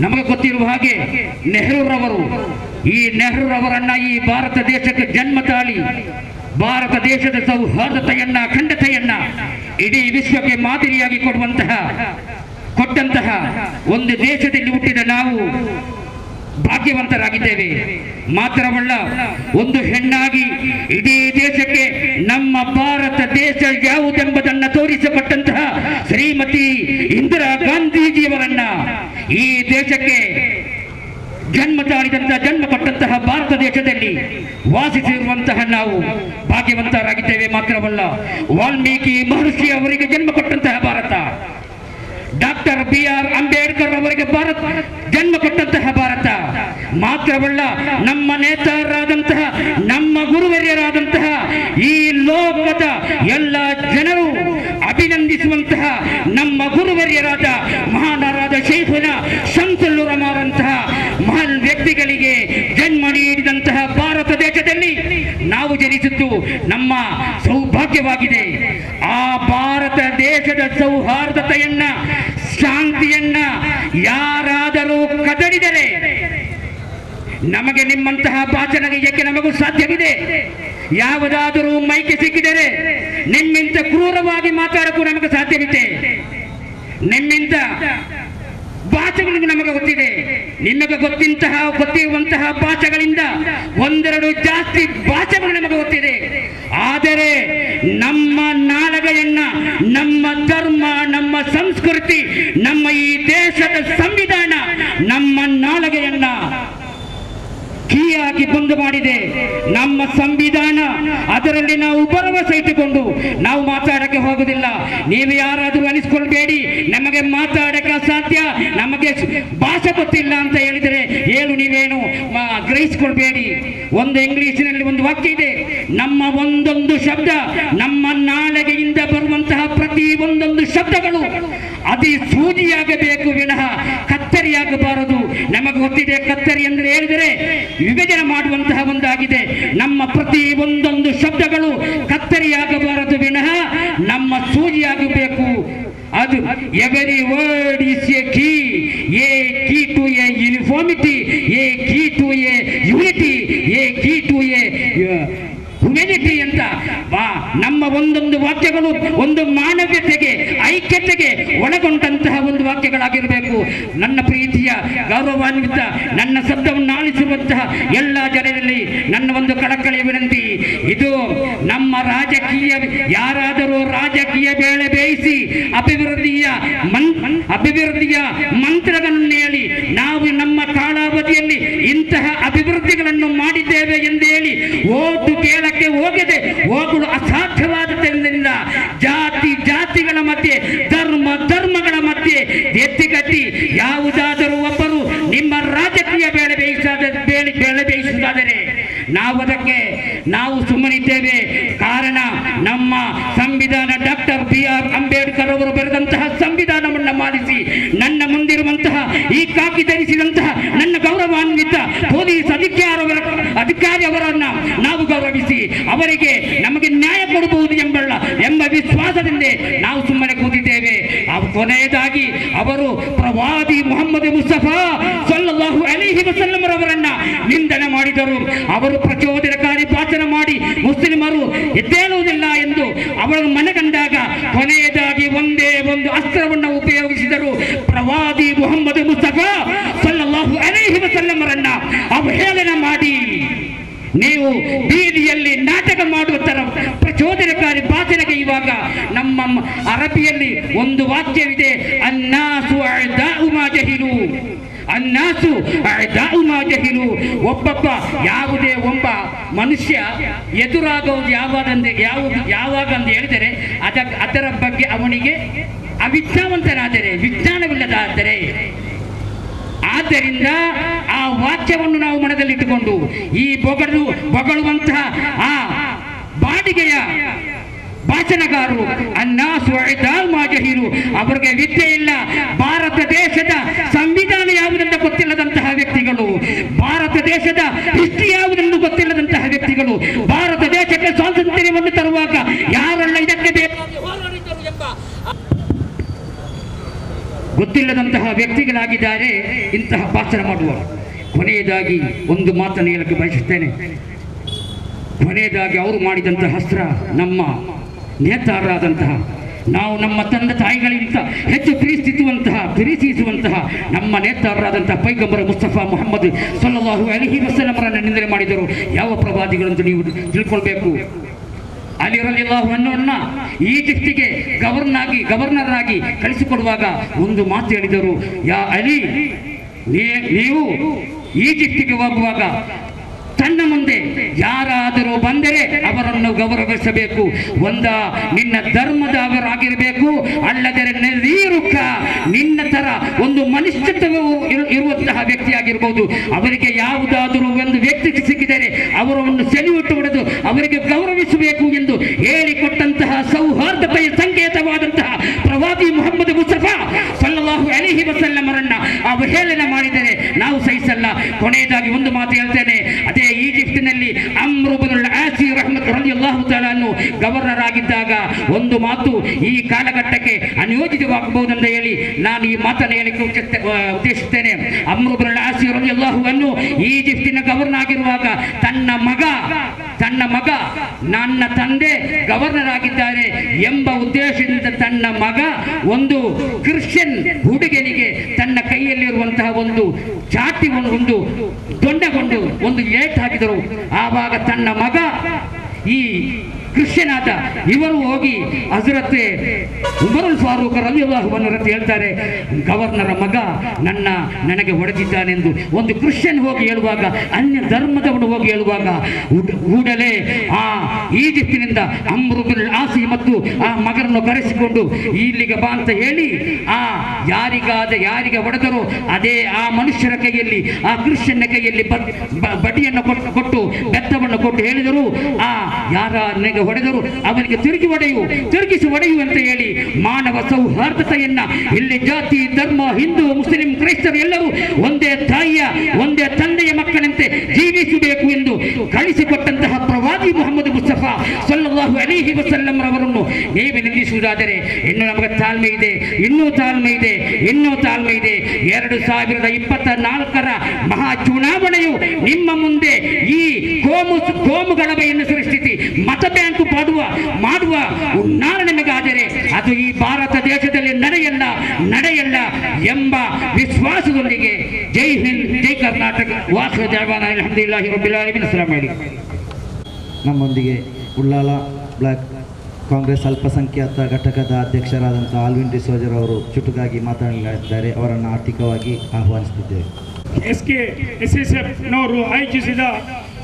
ನಮಗೆ ಗೊತ್ತಿರುವ ಹಾಗೆ ನೆಹರೂರವರು, ಈ ನೆಹರೂರವರನ್ನ ಈ ಭಾರತ ದೇಶಕ್ಕೆ ಜನ್ಮ ತಾಳಿ ಭಾರತ ದೇಶದ ಸೌಹಾರ್ದತೆಯನ್ನ, ಅಖಂಡತೆಯನ್ನ ಇಡೀ ವಿಶ್ವಕ್ಕೆ ಮಾದರಿಯಾಗಿ ಕೊಟ್ಟಂತಹ ಒಂದು ದೇಶದಲ್ಲಿ ಹುಟ್ಟಿದ ನಾವು ಭಾಗ್ಯವಂತರಾಗಿದ್ದೇವೆ. ಮಾತ್ರವಲ್ಲ, ಒಂದು ಹೆಣ್ಣಾಗಿ ಇಡೀ ದೇಶಕ್ಕೆ ನಮ್ಮ ಭಾರತ ದೇಶ ಯಾವುದೆಂಬುದನ್ನು ತೋರಿಸಿಕೊಟ್ಟಂತಹ ಶ್ರೀಮತಿ ಇಂದಿರಾ ಗಾಂಧೀಜಿಯವರನ್ನ ಈ ದೇಶಕ್ಕೆ ಜನ್ಮ ಕೊಟ್ಟಂತಹ ಭಾರತ ದೇಶದಲ್ಲಿ ವಾಸಿಸಿರುವಂತಹ ನಾವು ಭಾಗ್ಯವಂತರಾಗಿದ್ದೇವೆ. ಮಾತ್ರವಲ್ಲ, ವಾಲ್ಮೀಕಿ ಮಹರ್ಷಿ ಅವರಿಗೆ ಜನ್ಮ ಕೊಟ್ಟಂತಹ ಭಾರತ, ಡಾಕ್ಟರ್ BR ಅಂಬೇಡ್ಕರ್ ಅವರಿಗೆ ಜನ್ಮ ಕೊಟ್ಟಂತಹ ಭಾರತ. ಮಾತ್ರವಲ್ಲ, ನಮ್ಮ ನೇತಾರರಾದಂತಹ, ನಮ್ಮ ಗುರುವರ್ಯರಾದಂತಹ ಈ ಲೋಕದ ಎಲ್ಲ ಜನರು ಅಭಿನಂದಿಸುವಂತಹ ನಮ್ಮ ಗುರುವರ್ಯರಾದ ಮಹಾನರಾದ ಶೈಖುನ ಶಂಸುಲ್ ಉಲಮಾರಂತಹ ಮಹಾನ್ ವ್ಯಕ್ತಿಗಳಿಗೆ ಜನ್ಮ ನೀಡಿದಂತಹ ಭಾರತ ದೇಶದಲ್ಲಿ ನಾವು ಜನಿಸಿದ್ದು ನಮ್ಮ ಸೌಭಾಗ್ಯವಾಗಿದೆ. ಆ ಭಾರತ ದೇಶದ ಸೌಹಾರ್ದತೆಯನ್ನ, ಶಾಂತಿಯನ್ನ ಯಾರಾದರೂ ಕದಡಿದರೆ ನಮಗೆ ನಿಮ್ಮಂತಹ ಭಾಷಣಕ್ಕೆ ನಮಗೂ ಸಾಧ್ಯವಿದೆ. ಯಾವುದಾದರೂ ಮೈಕೆ ಸಿಕ್ಕಿದರೆ ನಿಮ್ಮಿಂದ ಕ್ರೂರವಾಗಿ ಮಾತಾಡಕ್ಕೂ ನಮಗೆ ಸಾಧ್ಯವಿದೆ. ನಿಮ್ಮಿಂದ ಭಾಷೆಗಳಿಗೆ ನಮಗೆ ಗೊತ್ತಿದೆ. ನಿಮಗೆ ಗೊತ್ತಿರುವಂತಹ ಭಾಷೆಗಳಿಂದ ಒಂದೆರಡು ಜಾಸ್ತಿ ಭಾಷೆಗಳು ನಮಗೆ ಗೊತ್ತಿದೆ. ಆದರೆ ನಮ್ಮ ನಾಲಗೆಯನ್ನ, ನಮ್ಮ ಧರ್ಮ, ನಮ್ಮ ಸಂಸ್ಕೃತಿ, ನಮ್ಮ ಈ ದೇಶದ ಸಂವಿಧಾನ ನಮ್ಮ ನಾಲಗೆಯನ್ನ ಕೀಯಾಗಿ ಬಂದ್ ಮಾಡಿದೆ. ನಮ್ಮ ಸಂವಿಧಾನ, ಅದರಲ್ಲಿ ನಾವು ಭರವಸೆ ಇಟ್ಟುಕೊಂಡು ನಾವು ಮಾತಾಡಕ್ಕೆ ಹೋಗುದಿಲ್ಲ. ನೀವು ಯಾರಾದರೂ ಅನಿಸ್ಕೊಳ್ಬೇಡಿ ನಮಗೆ ಮಾತಾಡಕ್ಕೆ ಸಾಧ್ಯ, ನಮಗೆ ಭಾಷೆ ಗೊತ್ತಿಲ್ಲ ಅಂತ ಹೇಳಿದರೆ ನೀವೇನು ಗ್ರಹಿಸ್ಕೊಳ್ಬೇಡಿ. ಒಂದು ಇಂಗ್ಲಿಷಿನಲ್ಲಿ ಒಂದು ವಾಕ್ಯ ಇದೆ, ನಮ್ಮ ಒಂದೊಂದು ಶಬ್ದ, ನಮ್ಮ ನಾಲಿಗೆಯಿಂದ ಬರುವಂತಹ ಪ್ರತಿ ಒಂದೊಂದು ಶಬ್ದಗಳು ಅತಿ ಸೂಜಿಯಾಗಬೇಕು ವಿನಃ ಕತ್ತರಿಯಾಗಬಾರದು. ನಮಗೆ ಗೊತ್ತಿದೆ, ಕತ್ತರಿ ಅಂದರೆ ಹೇಳಿದರೆ ವಿಭಜನೆ ಮಾಡುವಂತಹ ಒಂದಾಗಿದೆ. ನಮ್ಮ ಪ್ರತಿ ಒಂದೊಂದು ಶಬ್ದಗಳು ಕತ್ತರಿಯಾಗಬಾರದು ವಿನಃ ನಮ್ಮ ಸೂಜಿಯಾಗಬೇಕು. ಅದು every word is a key to a uniformity, a key to a unity, a key to a humanity ಅಂತ ನಮ್ಮ ಒಂದೊಂದು ವಾಕ್ಯಗಳು ಒಂದು ಮಾನವೀಯತೆಗೆ, ಐಕ್ಯತೆಗೆ ಒಳಗೊಂಡಂತಹ ಒಂದು ವಾಕ್ಯಗಳಾಗಿರಬೇಕು. ನನ್ನ ಪ್ರೀತಿಯ ಗೌರವಾನ್ವಿತ ನನ್ನ ಶಬ್ದವನ್ನು ಆಲಿಸುವಂತಹ ಎಲ್ಲ ಜನರಲ್ಲಿ ನನ್ನ ಒಂದು ಕಳಕಳಿಯ ವಿನಂತಿ, ಇದು ನಮ್ಮ ರಾಜಕೀಯ, ಯಾರಾದರೂ ರಾಜಕೀಯ ಬೇಳೆ ಬೇಯಿಸಿ ಅಭಿವೃದ್ಧಿಯ ಮಂತ್ರಗಳನ್ನು ಹೇಳಿ ನಾವು ನಮ್ಮ ಕಾಲಾವಧಿಯಲ್ಲಿ ಇಂತಹ ಅಭಿವೃದ್ಧಿಗಳನ್ನು ಮಾಡಿದ್ದೇವೆ ಎಂದು ಹೇಳಿ ಓಟು ಕೇಳಕ್ಕೆ ಹೋಗಲು ಅಸಾಧ್ಯವಾದದ್ದರಿಂದ ಜಾತಿಗಳ ಮಧ್ಯೆ, ಧರ್ಮಗಳ ಮಧ್ಯೆ ಎತ್ತಿಕಟ್ಟಿ ಯಾವುದಾದರೂ ಒಬ್ಬರು ನಿಮ್ಮ ರಾಜಕೀಯ ಬೇಳೆ ಬೇಯಿಸುವುದಾದರೆ ನಾವು ಸುಮ್ಮನಿದ್ದೇವೆ. ಕಾರಣ ನಮ್ಮ ಸಂವಿಧಾನ, ಡಾಕ್ಟರ್ BR ಅಂಬೇಡ್ಕರ್ ಅವರು ಬರೆದಂತಹ ಸಂವಿಧಾನವನ್ನು ಮಾನಿಸಿ ನನ್ನ ಮುಂದಿರುವಂತಹ ಈ ಕಾಕಿ ಧರಿಸಿದಂತಹ ನನ್ನ ಗೌರವಾನ್ವಿತ ಪೊಲೀಸ್ ಅಧಿಕಾರಿಯವರನ್ನ ನಾವು ಗೌರವಿಸಿ ಅವರಿಗೆ ನಮಗೆ ನ್ಯಾಯ ಕೊಡಬಹುದು ಎಂಬ ವಿಶ್ವಾಸದಿಂದ ನಾವು ಸುಮ್ಮನೆ ಕೂತಿದ್ದೇವೆ. ಕೊನೆಯದಾಗಿ ಅವರು ಪ್ರವಾದಿ ಮುಹಮ್ಮದ್ ಮುಸ್ತಫಾ ಸಲ್ಲಲ್ಲಾಹು ಅಲೈಹಿ ವಸಲ್ಲಂ ಅವರನ್ನ ನಿಂದನೆ ಮಾಡಿದರು. ಅವರು ಪ್ರಚೋದನಕಾರಿ ಭಾಷಣ ಮಾಡಿ ಮುಸ್ಲಿಮರು ಎದ್ದೇಳುವುದಿಲ್ಲ ಎಂದು ಅವರು ಮನಗಂಡಾಗ ಕೊನೆಯದಾಗಿ ಒಂದೇ ಒಂದು ಅಸ್ತ್ರವನ್ನು ಉಪಯೋಗಿಸಿದರು. ಪ್ರವಾದಿ ಮುಹಮ್ಮದ್ ಮುಸ್ತಫಾ ಸಲ್ಲಲ್ಲಾಹು ಅಲೈಹಿ ವಸಲ್ಲಂ ಅವರನ್ನ ಅವಹೇಳನ ಮಾಡಿ ನೀವು ಬೀದಿಯಲ್ಲಿ ನಾಟಕ ಮಾಡುವ ತರ ಪ್ರಚೋದನಕಾರಿ ಭಾಷಣಕ್ಕೆ ಇವಾಗ ನಮ್ಮ ಅರಬಿಯಲ್ಲಿ ಒಂದು ವಾಕ್ಯವಿದೆ, ಅನ್ನಾಸು ಅಅದಾഉ ಮಾ ಜಹಿಲು, ಅನ್ನಾಸು ಅಅದಾಉ ಮಾ ಜಹಿಲು. ಯಾವುದೇ ಒಬ್ಬ ಮನುಷ್ಯ ಎದುರಾಗುವುದು ಯಾವಾಗ ಅಂತ ಹೇಳಿದರೆ ಅದರ ಬಗ್ಗೆ ಅವನಿಗೆ ಅವಿಜ್ಞಾನವಂತನಾದರೆ, ವಿಜ್ಞಾನವಿಲ್ಲದಾದರೆ. ಆದ್ದರಿಂದ ಆ ವಾಕ್ಯವನ್ನು ನಾವು ಮನದಲ್ಲಿಟ್ಟುಕೊಂಡು ಈ ಬೊಗಳುವಂತಹ ಆ ಬಾಡಿಗೆಯ ಭಾಷಣಗಾರರು ಅನ್ನಾಸು ಇದಾಲ್ ಮಾಜಹೀರು, ಅವರಿಗೆ ವಿದ್ಯೆ ಇಲ್ಲ. ಭಾರತ ದೇಶದ ಸಂವಿಧಾನ ಯಾವುದೆಂದು ಗೊತ್ತಿಲ್ಲದಂತಹ ವ್ಯಕ್ತಿಗಳು, ಭಾರತ ದೇಶದ ಹಿಸ್ಟ್ರಿ ಯಾವುದೆಂದು ಗೊತ್ತಿಲ್ಲದಂತಹ ವ್ಯಕ್ತಿಗಳು, ಭಾರತ ದೇಶಕ್ಕೆ ಸ್ವಾತಂತ್ರ್ಯವನ್ನು ತರುವಾಗ ಯಾರೆಲ್ಲ ಇದಕ್ಕೆ ಹೋರಾಡಿದರು ಎಂಬ ಗೊತ್ತಿಲ್ಲದಂತಹ ವ್ಯಕ್ತಿಗಳಾಗಿದ್ದಾರೆ ಇಂತಹ ಭಾಷಣ ಮಾಡುವರು. ಕೊನೆಯದಾಗಿ ಒಂದು ಮಾತನ್ನು ಹೇಳಕ್ಕೆ ಬಯಸುತ್ತೇನೆ. ಕೊನೆಯದಾಗಿ ಅವರು ಮಾಡಿದಂತಹ ಅಸ್ತ್ರ ನಮ್ಮ ನೇತಾರರಾದಂತಹ, ನಾವು ನಮ್ಮ ತಂದೆ ತಾಯಿಗಳಿಗಿಂತ ಹೆಚ್ಚು ಪ್ರೀತಿಸುವಂತಹ ನಮ್ಮ ನೇತಾರರಾದಂತಹ ಪೈಗಂಬರ ಮುಸ್ತಫಾ ಮುಹಮ್ಮದ್ ಸಲ್ಲಲ್ಲಾಹು ಅಲೈಹಿ ವಸಲ್ಲಮರನ್ನು ನಿಂದನೆ ಮಾಡಿದರು. ಯಾವ ಪ್ರವಾದಿಗಳಂತ ನೀವು ತಿಳ್ಕೊಳ್ಬೇಕು. ಅಲಿ ರಲಿಯಲ್ಲಾಹು ಅನ್ಹುವನ್ನ ಈಜಿಪ್ಟಿಗೆ ಗವರ್ನರ್ ಆಗಿ ಕಳಿಸಿಕೊಡುವಾಗ ಒಂದು ಮಾತು ಹೇಳಿದರು, ಯಾ ಅಲಿ, ನೀವು ಈಜಿಪ್ಟಿಗೆ ಹೋಗುವಾಗ ತನ್ನ ಮುಂದೆ ಯಾರಾದರೂ ಬಂದರೆ ಅವರನ್ನು ಗೌರವಿಸಬೇಕು. ನಿನ್ನ ಧರ್ಮದವರಾಗಿರಬೇಕು, ಅಲ್ಲದರೆ ನೀರುಕ ನಿನ್ನ ತರ ಒಂದು ಮನುಷ್ಯತ್ವವು ಇರುವಂತಹ ವ್ಯಕ್ತಿಯಾಗಿರ್ಬೋದು. ಅವರಿಗೆ ಯಾವುದಾದರೂ ಒಂದು ವ್ಯಕ್ತಿ ಸಿಕ್ಕಿದರೆ ಅವರನ್ನು ಸೆಲ್ಯೂಟ್ ಹೊಡೆದು ಅವರಿಗೆ ಗೌರವಿಸಬೇಕು ಎಂದು ಹೇಳಿಕೊಟ್ಟಂತಹ ಸೌಹಾರ್ದತೆಯ ಸಂಕೇತವಾದಂತಹ ಪ್ರವಾದಿ ಮುಹಮ್ಮದ್ ಮುಸ್ತಫಾ ಸಲ್ಲಲ್ಲಾಹು ಅಲೈಹಿ ವಸಲ್ಲಮರನ್ನ ಅವಹೇಳನ ಮಾಡಿದರೆ ನಾವು ಸಹಿಸಲ್ಲ. ಕೊನೆಯದಾಗಿ ಒಂದು ಮಾತು ಹೇಳ್ತೇನೆ. ಅದೇ ಈಜಿಪ್ಟಿನಲ್ಲಿ ಅಮ್ರ್ ಇಬ್ನ್ ಆಸ್ ರಲಿಯಲ್ಲಾಹು ತಆಲಾ ಅನ್ನು ಗವರ್ನರ್ ಆಗಿದ್ದಾಗ ಒಂದು ಮಾತು ಈ ಕಾಲಘಟ್ಟಕ್ಕೆ ಅನುಯೋಜಿತವಾಗಬಹುದೆಂದು ಹೇಳಿ ನಾನು ಈ ಮಾತನ್ನು ಹೇಳಿಕ್ಕೆ ಉದ್ದೇಶಿಸುತ್ತೇನೆ. ಅಮ್ರ್ ಇಬ್ನ್ ಆಸ್ ರಲಿಯಲ್ಲಾಹು ಅನ್ನು ಈಜಿಪ್ಟಿನ ಗವರ್ನರ್ ಆಗಿರುವಾಗ ತನ್ನ ಮಗ ನನ್ನ ತಂದೆ ಗವರ್ನರ್ ಆಗಿದ್ದಾರೆ ಎಂಬ ಉದ್ದೇಶದಿಂದ ತನ್ನ ಮಗ ಒಂದು ಕ್ರಿಶ್ಚಿಯನ್ ಹುಡುಗನಿಗೆ ತನ್ನ ಕೈಯಲ್ಲಿರುವಂತಹ ಒಂದು ಚಾಟಿ ಒಂದು ದೊಂಡಗೊಂಡು ಒಂದು ಏಟ್ ಹಾಕಿದರು. ಆವಾಗ ತನ್ನ ಮಗ ಈ ಕ್ರಿಶ್ಚಿಯನ್ ಆದ ಇವರು ಹೋಗಿ ಹಜರತ್ ಉಮರುಲ್ ಫಾರೂಕ್ ರಲಿಯಲ್ಲಾಹು ಅನ್ಹು ಹೇಳ್ತಾರೆ, ಗವರ್ನರ ಮಗ ನನಗೆ ಹೊಡೆದಿದ್ದಾನೆಂದು ಒಂದು ಕ್ರಿಶ್ಚಿಯನ್ ಹೋಗಿ ಹೇಳುವಾಗ, ಅನ್ಯ ಧರ್ಮದವನು ಹೋಗಿ ಹೇಳುವಾಗ ಕೂಡಲೇ ಆ ಈಜಿಪ್ಟಿನಿಂದ ಅಮ್ರ್ ಇಬ್ನ್ ಆಸ್ ಮತ್ತು ಆ ಮಗನನ್ನು ಕರೆಸಿಕೊಂಡು ಇಲ್ಲಿಗೆ ಬಾ ಅಂತ ಹೇಳಿ ಯಾರಿಗೆ ಹೊಡೆದರು ಅದೇ ಆ ಮನುಷ್ಯರ ಕೈಯಲ್ಲಿ, ಆ ಕ್ರಿಶ್ಚಿಯನ್ನ ಕೈಯಲ್ಲಿ ಬಡಿಯನ್ನು ಕೊಟ್ಟು ಬೆತ್ತವನ್ನು ಕೊಟ್ಟು ಹೇಳಿದರು, ಯಾರ ಹೊಡೆದರು ಅವನಿಗೆ ತಿರುಗಿಸಿ ಹೊಡೆಯು ಅಂತ ಹೇಳಿ ಮಾನವ ಸೌಹಾರ್ದತೆಯನ್ನ ಇಲ್ಲಿ ಜಾತಿ ಧರ್ಮ ಹಿಂದೂ ಮುಸ್ಲಿಂ ಕ್ರೈಸ್ತರು ಎಲ್ಲರೂ ಒಂದೇ ತಂದೆಯ ಮಕ್ಕಳಂತೆ ಜೀವಿಸಬೇಕು ಎಂದು ಕಳಿಸಿಕೊಟ್ಟಂತಹ ಪ್ರವಾದಿ ಮುಹಮ್ಮದ್ ಮುಸ್ತಫಾ ಸಲ್ಲಲ್ಲಾಹು ಅಲೈಹಿ ವಸಲ್ಲಂ ರವರನ್ನು ನೀವೇ ನಿಲ್ಲಿಸುವುದಾದರೆ ಇನ್ನು ನಮಗೆ ತಾಳ್ಮೆ ಇದೆ, ಇನ್ನೂ ತಾಳ್ಮೆ ಇದೆ. 2024ರ ಮಹಾ ಚುನಾವಣೆಯು ನಿಮ್ಮ ಮುಂದೆ ಈ ಕೋಮು ಗಲಭೆಯನ್ನು ಸೃಷ್ಟಿಸಿ ಮತ ಬ್ಯಾಂಕ್ ಮಾಡುವ ಹುನ್ನಾರ ನಿಮಗಾದರೆ ಅದು ಈ ಭಾರತ ದೇಶದಲ್ಲಿ ನಡೆಯಲ್ಲ ಎಂಬ ವಿಶ್ವಾಸದೊಂದಿಗೆ ಜೈ ಹಿಂದ್, ಜೈ ಕರ್ನಾಟಕ, ವಾಸು ದೇವಾನ ಅಲ್ಹಮ್ದುಲಿಲ್ಲಾಹಿ ರಬ್ಬಿಲ್ ಆಲಮೀನ್. ಅಸ್ಸಲಾಮು ಅಲೈಕುಂ. ನಮ್ಮೊಂದಿಗೆ ಉಳ್ಳಾಲ ಬ್ಲಾಕ್ ಕಾಂಗ್ರೆಸ್ ಅಲ್ಪಸಂಖ್ಯಾತ ಘಟಕದ ಅಧ್ಯಕ್ಷರಾದಂಥ ಆಲ್ವಿನ್ ಡಿಸೋಜರ್ ಅವರು ಚುಟುಕಾಗಿ ಮಾತನಾಡಲಿದ್ದಾರೆ. ಅವರನ್ನು ಆರ್ಥಿಕವಾಗಿ ಆಹ್ವಾನಿಸುತ್ತಿದ್ದೇವೆ. SSFನವರು ಆಯೋಜಿಸಿದ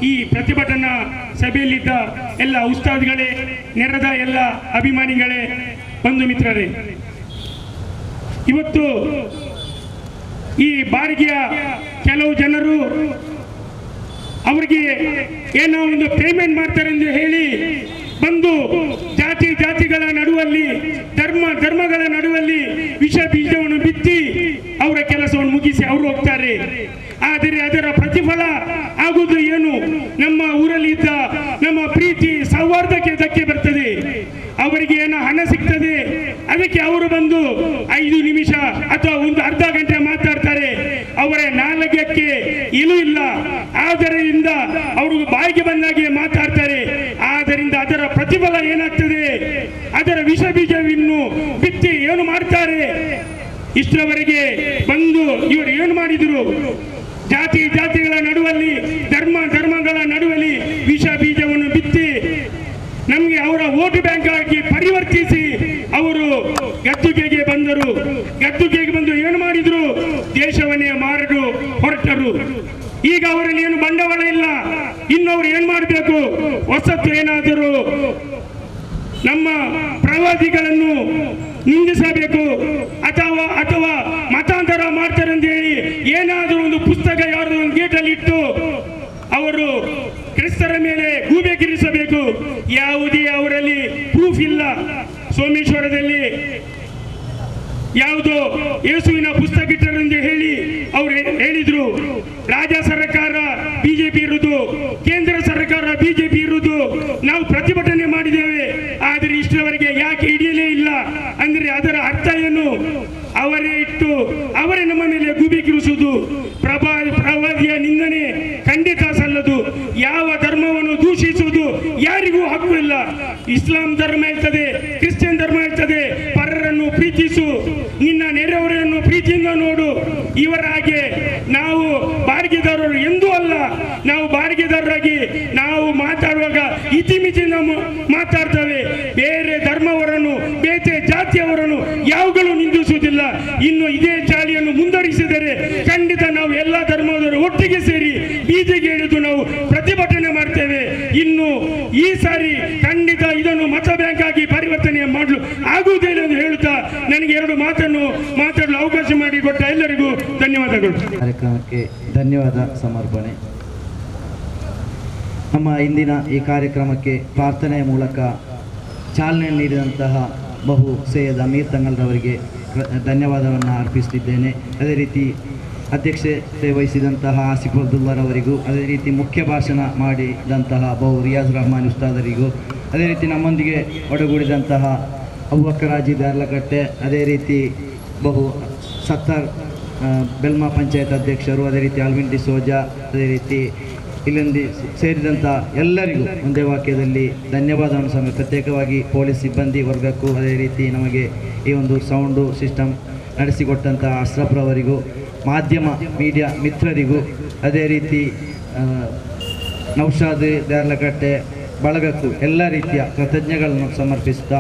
ಈ ಪ್ರತಿಭಟನಾ ಸಭೆಯಲ್ಲಿದ್ದ ಎಲ್ಲ ಉಸ್ತಾದ್ಗಳೇ, ನೆರೆದ ಎಲ್ಲ ಅಭಿಮಾನಿಗಳೇ, ಬಂಧು ಮಿತ್ರರೇ, ಇವತ್ತು ಈ ಬಾರಿಗೆಯ ಕೆಲವು ಜನರು ಅವರಿಗೆ ಏನೋ ಒಂದು ಪೇಮೆಂಟ್ ಮಾಡ್ತಾರೆ ಎಂದು ಹೇಳಿ ಬಂದು ಜಾತಿಗಳ ನಡುವಲ್ಲಿ ಧರ್ಮಗಳ ನಡುವಲ್ಲಿ ವಿಷ ಬೀಜವನ್ನು ಬಿತ್ತಿ ಅವರ ಕೆಲಸವನ್ನು ಮುಗಿಸಿ ಅವರು ಹೋಗ್ತಾರೆ. ಆದರೆ ಅದರ ಪ್ರತಿಫಲ ಆಗುವುದು ಏನು? ನಮ್ಮ ಊರಲ್ಲಿ ಇದ್ದ ನಮ್ಮ ಪ್ರೀತಿ ಸೌಹಾರ್ದಕ್ಕೆ ಧಕ್ಕೆ ಬರ್ತದೆ. ಅವರಿಗೆ ಏನೋ ಹಣ ಸಿಗ್ತದೆ, ಅದಕ್ಕೆ ಅವರು ಬಂದು 5 ನಿಮಿಷ ಅಥವಾ ಒಂದು ಅರ್ಧ ಗಂಟೆ ಮಾತಾಡ್ತಾರೆ. ಅವರ ನಾಲಿಗೆಗೆ ಇಲ್ಲ, ಆದ್ದರಿಂದ ಅವರು ಬಾಯಿಗೆ ಬಂದಾಗೆ ಮಾತಾಡ್ತಾರೆ. ಆದ್ದರಿಂದ ಅದರ ಪ್ರತಿಫಲ ಏನಾಗ್ತದೆ? ಅದರ ವಿಷ ಬೀಜವನ್ನು ಬಿತ್ತಿ ಏನು ಮಾಡ್ತಾರೆ? ಇಷ್ಟರವರೆಗೆ ಇವರು ಏನು ಮಾಡಿದ್ರು? ಜಾತಿಗಳ ನಡುವಲ್ಲಿ ಧರ್ಮಗಳ ನಡುವಲ್ಲಿ ವಿಷ ಬೀಜವನ್ನು ಬಿತ್ತಿ ನಮಗೆ ಅವರ ವೋಟ್ ಬ್ಯಾಂಕ್ ಆಗಿ ಪರಿವರ್ತಿಸಿ ಅವರು ಗದ್ದುಗೆಗೆ ಬಂದರು. ಗದ್ದುಗೆಗೆ ಬಂದು ಏನು ಮಾಡಿದ್ರು? ದೇಶವನ್ನೇ ಮಾರಲು ಹೊರಟರು. ಈಗ ಅವರಲ್ಲಿ ಏನು ಬಂಡವಾಳ ಇಲ್ಲ. ಇನ್ನು ಅವರು ಏನ್ ಮಾಡಬೇಕು? ಹೊಸತು ಏನಾದರೂ ನಮ್ಮ ಪ್ರವಾದಿಗಳನ್ನು ನಿಂದಿಸಬೇಕು ಅಥವಾ ಮತಾಂತರ ಮಾಡ್ತಾರೆ ಅಂತ ಹೇಳಿ ಏನಾದರೂ ಒಂದು ಪುಸ್ತಕ ಯಾರು ಒಂದು ಗೇಟಲ್ಲಿ ಇಟ್ಟು ಅವರು ಕ್ರಿಸ್ತರ ಮೇಲೆ ಗೂಬೆಗಿರಿಸಬೇಕು. ಯಾವುದೇ ಅವರಲ್ಲಿ ಪ್ರೂಫ್ ಇಲ್ಲ. ಸೋಮೇಶ್ವರದಲ್ಲಿ ಯಾವುದೋ ಯೇಸುವಿನ ಪುಸ್ತಕ ಇಟ್ಟರೆಂದು ಹೇಳಿ ಅವರು ಹೇಳಿದ್ರು. ರಾಜ್ಯ ಸರ್ಕಾರ ಬಿಜೆಪಿ ಇರುವುದು, ಕೇಂದ್ರ ಸರ್ಕಾರ ಬಿಜೆಪಿ ಇರುವುದು. ನಾವು ಪ್ರತಿಭಟನೆ ಮಾಡಿದ್ದೇವೆ, ಆದರೆ ಇಷ್ಟರವರೆಗೆ ಯಾಕೆ ಹಿಡಿಯಲೇ ಇಲ್ಲ ಅಂದ್ರೆ ಅದರ ಅರ್ಥ ಏನು? ಅವರೇ ಇಟ್ಟು ಅವರೇ ನಮ್ಮ ಮೇಲೆ ಗುಬಿಗಿರಿಸುವುದು. ಪ್ರವಾದಿಯ ನಿಂದನೆ ಖಂಡಿತ ಸಲ್ಲದು. ಯಾವ ಧರ್ಮವನ್ನು ದೂಷಿಸುವುದು ಯಾರಿಗೂ ಹಕ್ಕು ಇಲ್ಲ. ಇಸ್ಲಾಂ ಧರ್ಮ ಇರ್ತದೆ, ಕ್ರಿಶ್ಚಿಯನ್ ಧರ್ಮ ಇರ್ತದೆ. ಪರರನ್ನು ಪ್ರೀತಿಸು, ನಿನ್ನ ನೆರೆಯವರನ್ನು ಪ್ರೀತಿಯಿಂದ ನೋಡು. ಇವರ ಹಾಗೆ ನಾವು ಬಾಡಿಗೆದಾರರು ಎಂದೂ ಅಲ್ಲ. ನಾವು ಬಾಡಿಗೆದಾರರಾಗಿ ನಾವು ಮಾತಾಡುವಾಗ ಇತಿಮಿತಿಯಿಂದ ಮಾತಾಡ್ತೇವೆ. ಬೇರೆ ಧರ್ಮವರನ್ನು, ಬೇರೆ ಜಾತಿಯವರನ್ನು ಯಾವಾಗಲೂ ನಿಂದಿಸುವುದಿಲ್ಲ. ಇನ್ನು ಇದೇ ಚಾಳಿಯನ್ನು ಮುಂದುವರಿಸಿದರೆ ಖಂಡಿತ ನಾವು ಎಲ್ಲ ಧರ್ಮದವರು ಒಟ್ಟಿಗೆ ಸೇರಿ ಬೀದಿಗೆ ಇಳಿದು ನಾವು ಪ್ರತಿಭಟನೆ ಮಾಡ್ತೇವೆ. ಇನ್ನು ಈ ಸಾರಿ ಖಂಡಿತ ಇದನ್ನು ಮತ ಬ್ಯಾಂಕ್ ಆಗಿ ಪರಿವರ್ತನೆ ಮಾಡಲು ಆಗುವುದಿಲ್ಲ ಎಂದು ಹೇಳುತ್ತಾ ನನಗೆ 2 ಮಾತನ್ನು ಮಾತಾಡಲು ಅವಕಾಶ ಮಾಡಿಕೊಟ್ಟ ಎಲ್ಲರಿಗೂ ಧನ್ಯವಾದಗಳು. ಕಾರ್ಯಕ್ರಮಕ್ಕೆ ಧನ್ಯವಾದ ಸಮರ್ಪಣೆ. ನಮ್ಮ ಇಂದಿನ ಈ ಕಾರ್ಯಕ್ರಮಕ್ಕೆ ಪ್ರಾರ್ಥನೆಯ ಮೂಲಕ ಚಾಲನೆ ನೀಡಿದಂತಹ ಬಹು ಸೈಯದ್ ಅಮೀರ್ ತಂಗಲ್ರವರಿಗೆ ಧನ್ಯವಾದವನ್ನು ಅರ್ಪಿಸುತ್ತಿದ್ದೇನೆ. ಅದೇ ರೀತಿ ಅಧ್ಯಕ್ಷತೆ ವಹಿಸಿದಂತಹ ಆಸಿಫ್ ಅಬ್ದುಲ್ಲಾರವರಿಗೂ, ಅದೇ ರೀತಿ ಮುಖ್ಯ ಭಾಷಣ ಮಾಡಿದಂತಹ ಬಹು ರಿಯಾಜ್ ರಹಮಾನ್ ಉಸ್ತಾದರಿಗೂ, ಅದೇ ರೀತಿ ನಮ್ಮೊಂದಿಗೆ ಒಡಗೂಡಿದಂತಹ ಅಬೂಬಕರ್ ಹಾಜಿ ದಾರ್ಲಕಟ್ಟೆ, ಅದೇ ರೀತಿ ಬಹು ಸತ್ತಾರ್ ಬೆಲ್ಮಾ ಪಂಚಾಯತ್ ಅಧ್ಯಕ್ಷರು, ಅದೇ ರೀತಿ ಆಲ್ವಿನ್ ಡಿಸೋಜಾ, ಅದೇ ರೀತಿ ಇಲ್ಲಿಂದ ಸೇರಿದಂಥ ಎಲ್ಲರಿಗೂ ಒಂದೇ ವಾಕ್ಯದಲ್ಲಿ ಧನ್ಯವಾದವನ್ನು ಸಹ ಪ್ರತ್ಯೇಕವಾಗಿ ಪೊಲೀಸ್ ಸಿಬ್ಬಂದಿ ವರ್ಗಕ್ಕೂ, ಅದೇ ರೀತಿ ನಮಗೆ ಈ ಒಂದು ಸೌಂಡು ಸಿಸ್ಟಮ್ ನಡೆಸಿಕೊಟ್ಟಂಥ ಅಶ್ರಫ್ರವರಿಗೂ, ಮಾಧ್ಯಮ ಮೀಡಿಯಾ ಮಿತ್ರರಿಗೂ, ಅದೇ ರೀತಿ ನೌಶಾದ್ ದಾರ್ಲಕಟ್ಟೆ ಬಳಗಕ್ಕೂ ಎಲ್ಲ ರೀತಿಯ ಕೃತಜ್ಞಗಳನ್ನು ಸಮರ್ಪಿಸುತ್ತಾ